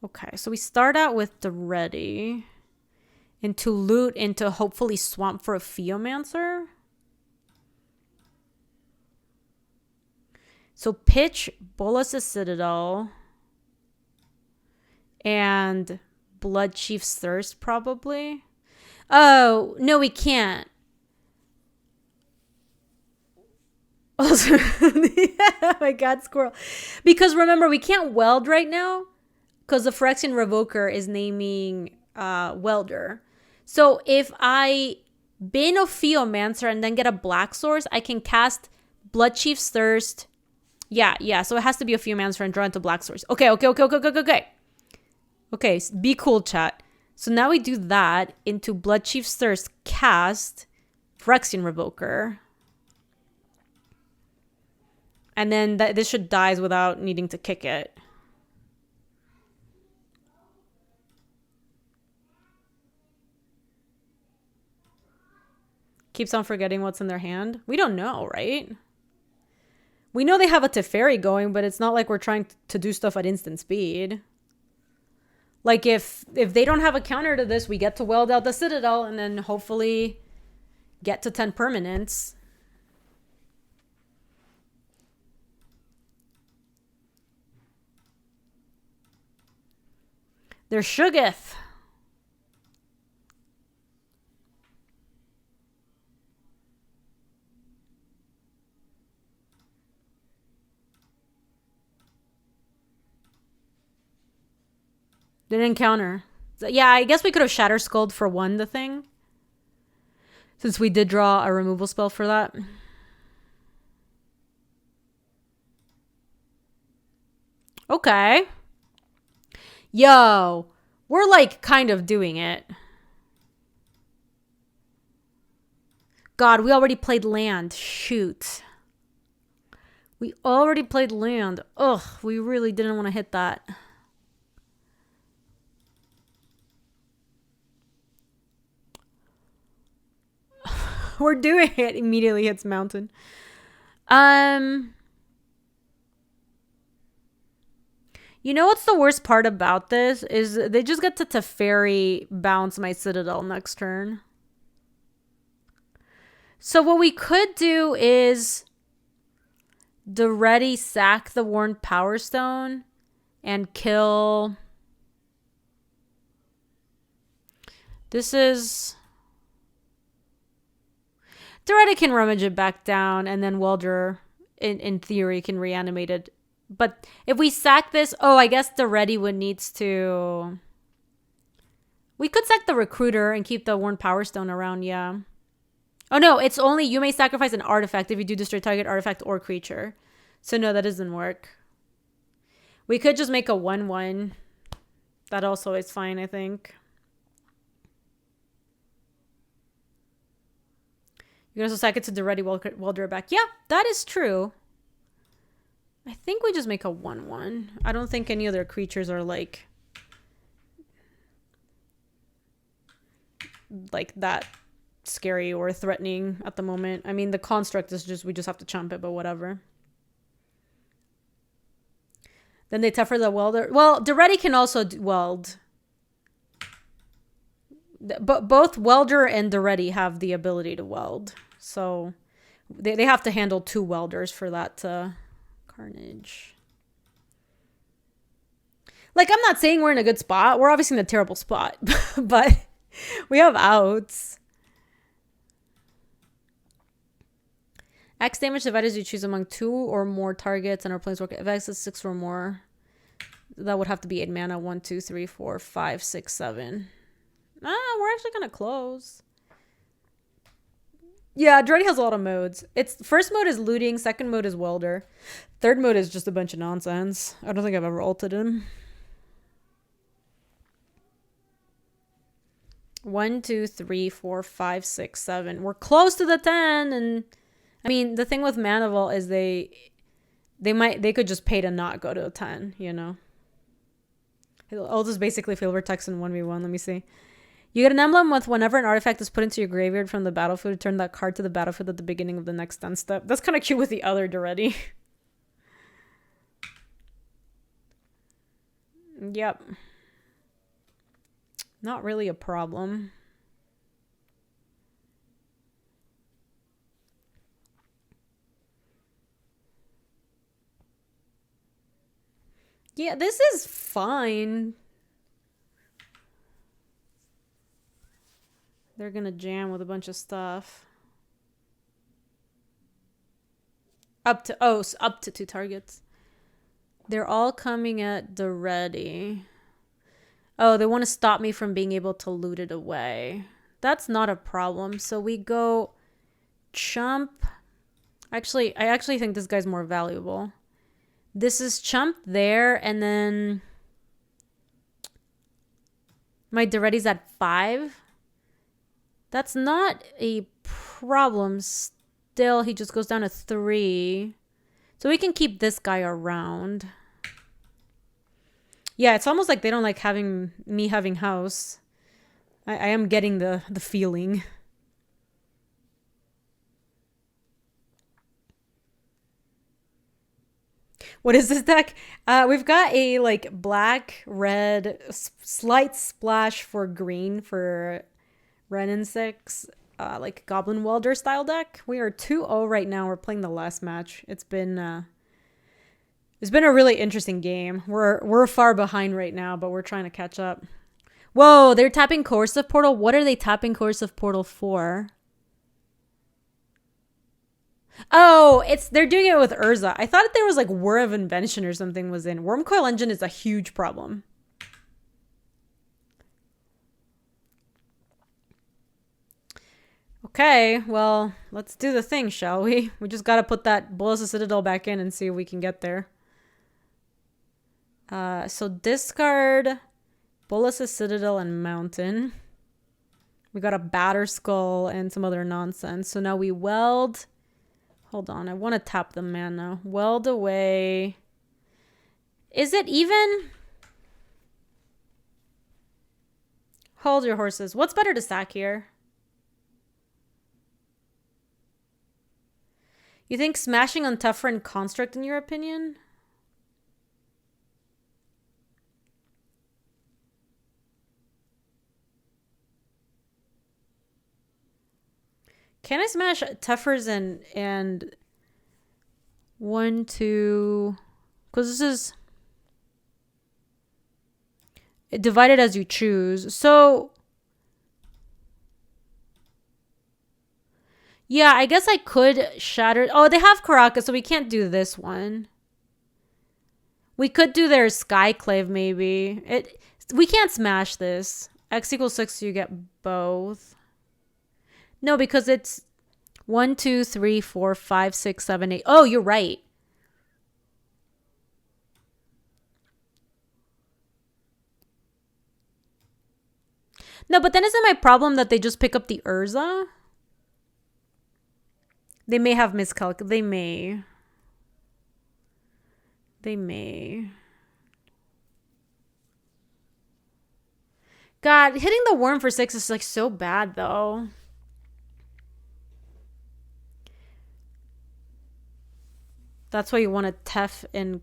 Okay, so we start out with the ready. Into loot, into hopefully swamp for a Theomancer. So pitch Bolas' Citadel and Blood Chief's Thirst probably. Oh, no, we can't. Oh my god, squirrel. Because remember, we can't weld right now because the Phyrexian Revoker is naming Welder. So if I bin a Theomancer and then get a Black Source, I can cast Blood Chief's Thirst. Yeah. So it has to be a Theomancer and draw into Black Source. Okay. Okay, be cool, chat. So now we do that into Blood Chief's Thirst, cast Phyrexian Revoker. And then this should die without needing to kick it. Keeps on forgetting what's in their hand. We don't know, right? We know they have a Teferi going, but it's not like we're trying to do stuff at instant speed. Like if they don't have a counter to this, we get to weld out the Citadel and then hopefully get to 10 permanents. There's Shugith. They didn't counter. So, yeah, I guess we could have Shatter Skulled for the thing. Since we did draw a removal spell for that. Okay. Yo. We're like kind of doing it. God, we already played land. Shoot. We already played land. Ugh, we really didn't want to hit that. We're doing it. Immediately hits mountain. You know what's the worst part about this? Is they just get to Teferi bounce my Citadel next turn. So what we could do is the ready sack the Worn Power Stone and kill. This is. Doretta can rummage it back down, and then Welder, in theory, can reanimate it. But if we sack this, I guess the ready would needs to. We could sack the Recruiter and keep the Worn Power Stone around, yeah. Oh no, it's only you may sacrifice an artifact if you do destroy target artifact or creature. So no, that doesn't work. We could just make a 1/1. That also is fine, I think. You can also sack it to the ready Welder back. Yeah, that is true. I think we just make a 1/1. I don't think any other creatures are like that scary or threatening at the moment. I mean, the construct is just, we just have to chump it, but whatever. Then they tougher the Welder. Well, the ready can also weld. But both Welder and the ready have the ability to weld. So they have to handle 2 welders for that to carnage. Like, I'm not saying we're in a good spot. We're obviously in a terrible spot. But we have outs. X damage divided as you choose among 2 or more targets and our planeswalker. If X is 6 or more, that would have to be 8 mana. 1, 2, 3, 4, 5, 6, 7. We're actually kind of close. Yeah, Dready has a lot of modes. It's first mode is looting, second mode is welder, third mode is just a bunch of nonsense. I don't think I've ever ulted him. 1, 2, 3, 4, 5, 6, 7. We're close to the 10, and I mean the thing with Manival is they could just pay to not go to a 10, you know. I'll just basically feel Vertex in 1v1. Let me see. You get an emblem with whenever an artifact is put into your graveyard from the battlefield, return that card to the battlefield at the beginning of the next end step. That's kind of cute with the other Duretti. Yep. Not really a problem. Yeah, this is fine. They're gonna jam with a bunch of stuff. Up to 2 targets. They're all coming at the ready. Oh, they want to stop me from being able to loot it away. That's not a problem. So we go chump. Actually, I actually think this guy's more valuable. This is chump there, and then my Duretti's at 5. That's not a problem. Still, he just goes down to 3. So we can keep this guy around. Yeah, it's almost like they don't like me having house. I am getting the feeling. What is this deck? We've got a like black, red, slight splash for green for Ren and 6, like Goblin Welder style deck. We are 2-0 right now. We're playing the last match. It's been a really interesting game. We're far behind right now, but we're trying to catch up. Whoa, they're tapping Coercive Portal. What are they tapping Coercive Portal for? Oh, they're doing it with Urza. I thought there was like War of Invention or something was in. Wormcoil Engine is a huge problem. Okay, well, let's do the thing, shall we? We just gotta put that Bolas' Citadel back in and see if we can get there. So discard Bolas' Citadel and Mountain. We got a Batter Skull and some other nonsense. So now we weld. Hold on, I want to tap the mana. Weld away. Is it even? Hold your horses. What's better to sack here? You think smashing on Tougher and Construct in your opinion? Can I smash Toughers and 1, 2, because this is divided as you choose. So yeah, I guess I could shatter. Oh, they have Karaka, so we can't do this one. We could do their Skyclave maybe. We can't smash this. X equals 6, so you get both. No, because it's 1, 2, 3, 4, 5, 6, 7, 8. Oh, you're right. No, but then isn't my problem that they just pick up the Urza? They may have miscalculated. They may. God, hitting the worm for 6 is like so bad though. That's why you want to Tef in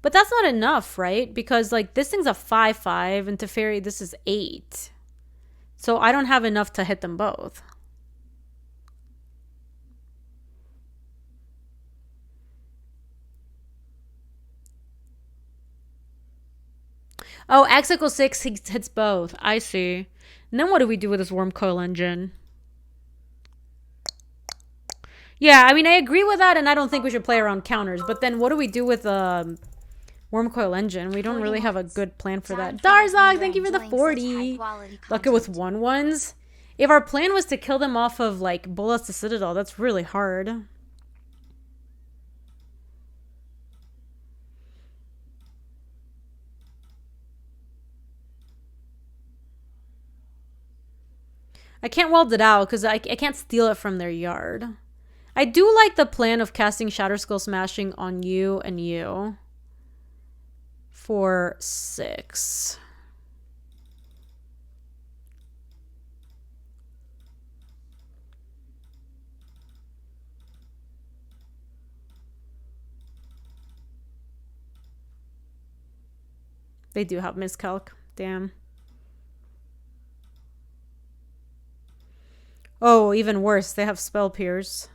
But that's not enough, right? Because like this thing's a 5/5 and Teferi this is 8. So I don't have enough to hit them both. Oh, X equals 6 hits both. I see. And then what do we do with this Wormcoil Engine? Yeah, I mean, I agree with that, and I don't think we should play around counters. But then what do we do with Wormcoil Engine. We don't really have a good plan for that. Darzog, thank you for the 40. Luck it with 1/1s. If our plan was to kill them off of, like, Bullets to Citadel, that's really hard. I can't weld it out because I can't steal it from their yard. I do like the plan of casting Shatterskull Smashing on you and you for 6. They do have miscalc. Damn. Oh, even worse. They have Spell Pierce.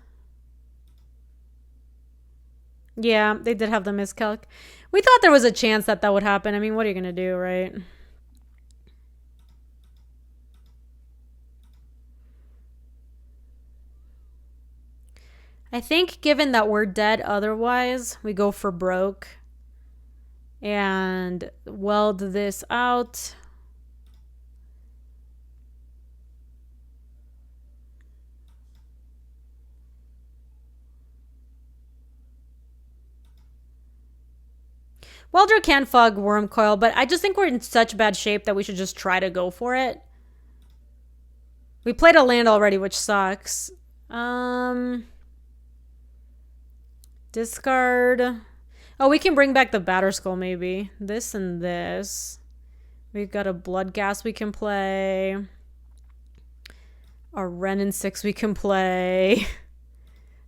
Yeah, they did have the miscalc. We thought there was a chance that that would happen. I mean, what are you going to do, right? I think given that we're dead otherwise, we go for broke and weld this out. Welder can fog Wormcoil, but I just think we're in such bad shape that we should just try to go for it. We played a land already, which sucks. Discard. Oh, we can bring back the Batterskull maybe. This and this. We've got a Bloodghast we can play. A Wrenn and 6 we can play.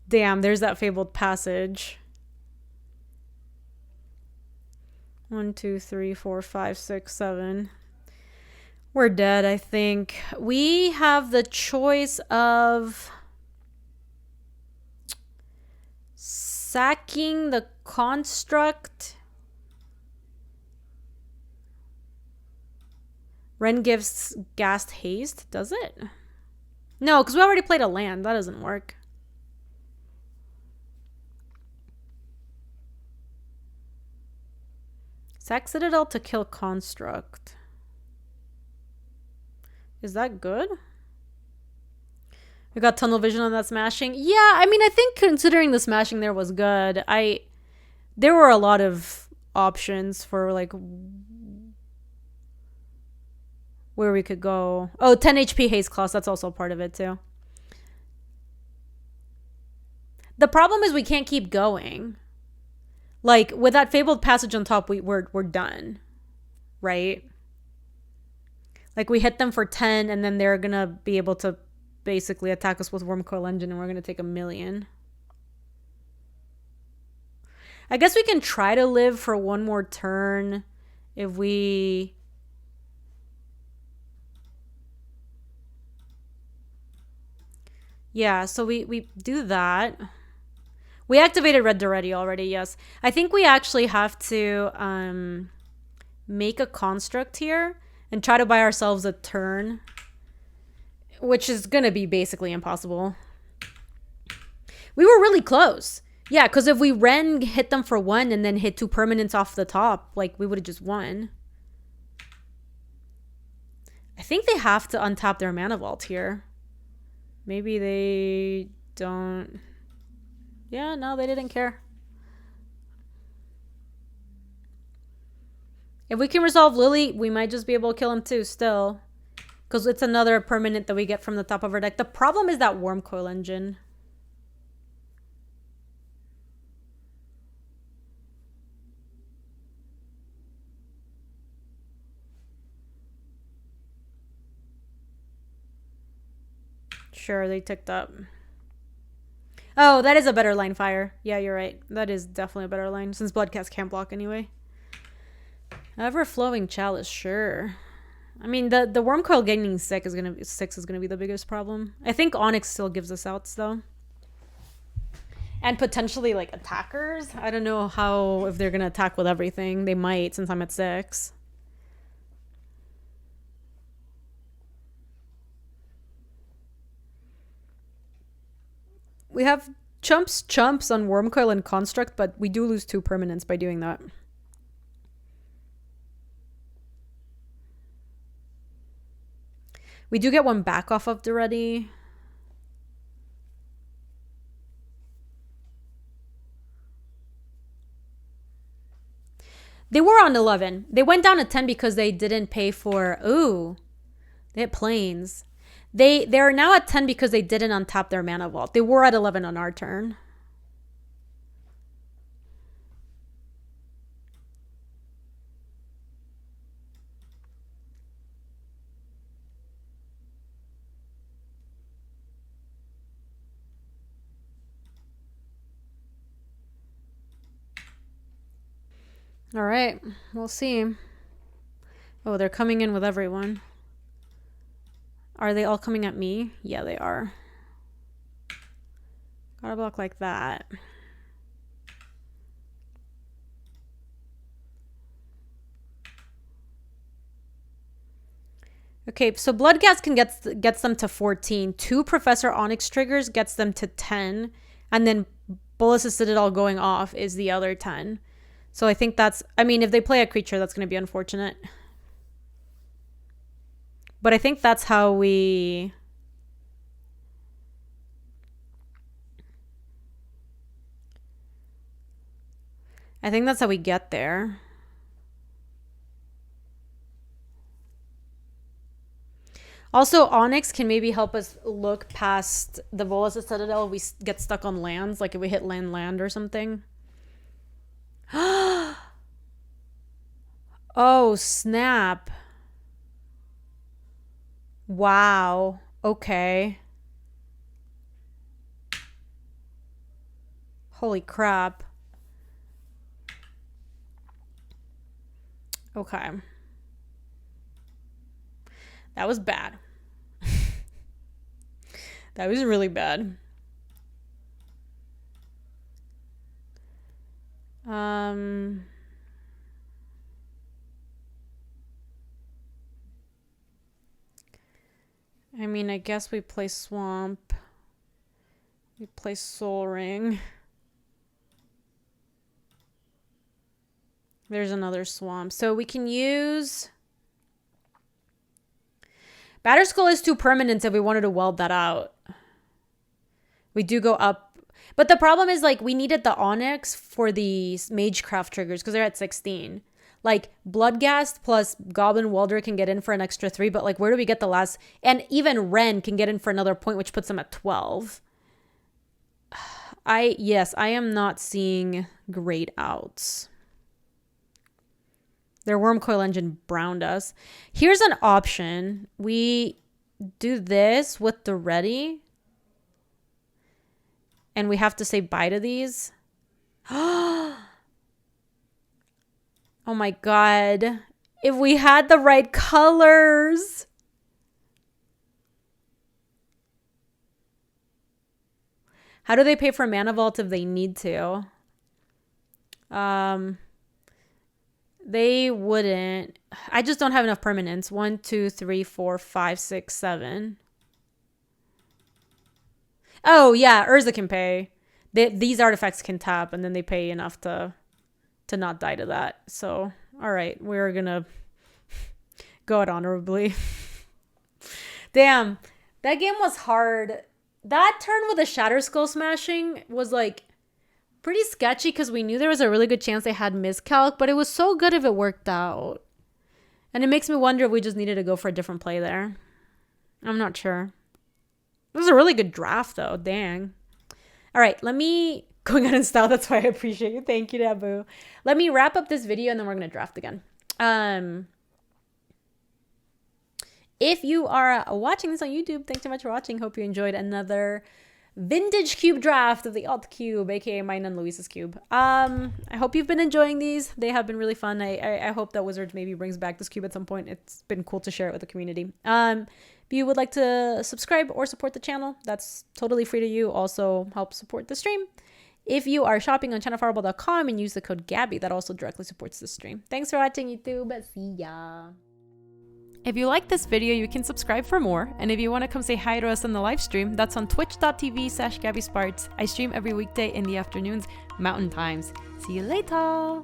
Damn, there's that Fabled Passage. 1, 2, 3, 4, 5, 6, 7. We're dead, I think. We have the choice of sacking the construct. Wrenn gives Ghast haste, does it? No, because we already played a land. That doesn't work. Sack Citadel to kill construct. Is that good? We got tunnel vision on that smashing. Yeah, I mean, I think considering the smashing there was good. There were a lot of options for like where we could go. Oh, 10 HP haste class. That's also part of it too. The problem is we can't keep going. Like, with that Fabled Passage on top, we're done. Right? Like, we hit them for 10, and then they're gonna be able to basically attack us with Wormcoil Engine, and we're gonna take 1,000,000. I guess we can try to live for one more turn if we... Yeah, so we do that. We activated Red Doretti already, yes. I think we actually have to make a construct here and try to buy ourselves a turn, which is going to be basically impossible. We were really close. Yeah, because if we Wrenn hit them for 1 and then hit 2 permanents off the top, like, we would have just won. I think they have to untap their Mana Vault here. Maybe they don't... Yeah, no, they didn't care. If we can resolve Lily, we might just be able to kill him too, still. Because it's another permanent that we get from the top of our deck. The problem is that Wormcoil Engine. Sure, they ticked up. Oh, that is a better line fire. Yeah, you're right. That is definitely a better line, since Bloodcast can't block anyway. Ever-flowing Chalice, sure. I mean, the Wormcoil gaining 6 is gonna be the biggest problem. I think Onyx still gives us outs, though. And potentially, like, attackers. I don't know how, if they're gonna attack with everything. They might, since I'm at 6. We have chumps on Wormcoil and Construct, but we do lose 2 permanents by doing that. We do get one back off of the ready. They were on 11. They went down to 10 because they didn't pay for... Ooh. They had planes. They're now at 10 because they didn't untap their mana vault. They were at 11 on our turn. All right, we'll see. Oh, they're coming in with everyone. Are they all coming at me? Yeah, they are. Gotta block like that. Okay, so Bloodghast can gets them to 14. 2 Professor Onyx triggers gets them to 10. And then Bolas' Citadel going off is the other 10. So I think that's... I mean, if they play a creature, that's going to be unfortunate. But I think that's how we... I think that's how we get there. Also, Onyx can maybe help us look past the Bolas' Citadel if we get stuck on lands. Like if we hit land or something. Oh, snap. Wow. Okay. Holy crap. Okay. That was bad. That was really bad. I mean, I guess we play Swamp. We play Soul Ring. There's another Swamp. So we can use... Batterskull is 2 permanents if we wanted to weld that out. We do go up. But the problem is, like, we needed the Onyx for the Magecraft triggers because they're at 16. Like, Bloodghast plus Goblin Welder can get in for an extra 3, but, like, where do we get the last... And even Ren can get in for another point, which puts them at 12. Yes, I am not seeing great outs. Their Wormcoil Engine browned us. Here's an option. We do this with the ready. And we have to say bye to these. Oh my god. If we had the right colors. How do they pay for Mana Vault if they need to? They wouldn't. I just don't have enough permanents. 1, 2, 3, 4, 5, 6, 7. Oh, yeah. Urza can pay. These artifacts can tap, and then they pay enough to not die to that. So, all right. We're going to go out honorably. Damn. That game was hard. That turn with the Shatter Skull smashing was, like... pretty sketchy because we knew there was a really good chance they had miscalc, but it was so good if it worked out. And it makes me wonder if we just needed to go for a different play there. I'm not sure. It was a really good draft though. Dang. All right, let me... Going out in style, that's why I appreciate you. Thank you, Dabu. Let me wrap up this video and then we're going to draft again. If you are watching this on YouTube, thanks so much for watching. Hope you enjoyed another... vintage cube draft of the alt cube, aka mine and Luis's cube. I hope you've been enjoying these. They have been really fun. I hope that Wizards maybe brings back this cube at some point. It's been cool to share it with the community. If you would like to subscribe or support the channel, that's totally free to you. Also help support the stream. If you are shopping on channelfireball.com and use the code Gaby, that also directly supports the stream. Thanks for watching, YouTube. See ya. If you like this video, you can subscribe for more. And if you want to come say hi to us on the live stream, that's on twitch.tv/GabySpartz. I stream every weekday in the afternoons, Mountain Times. See you later.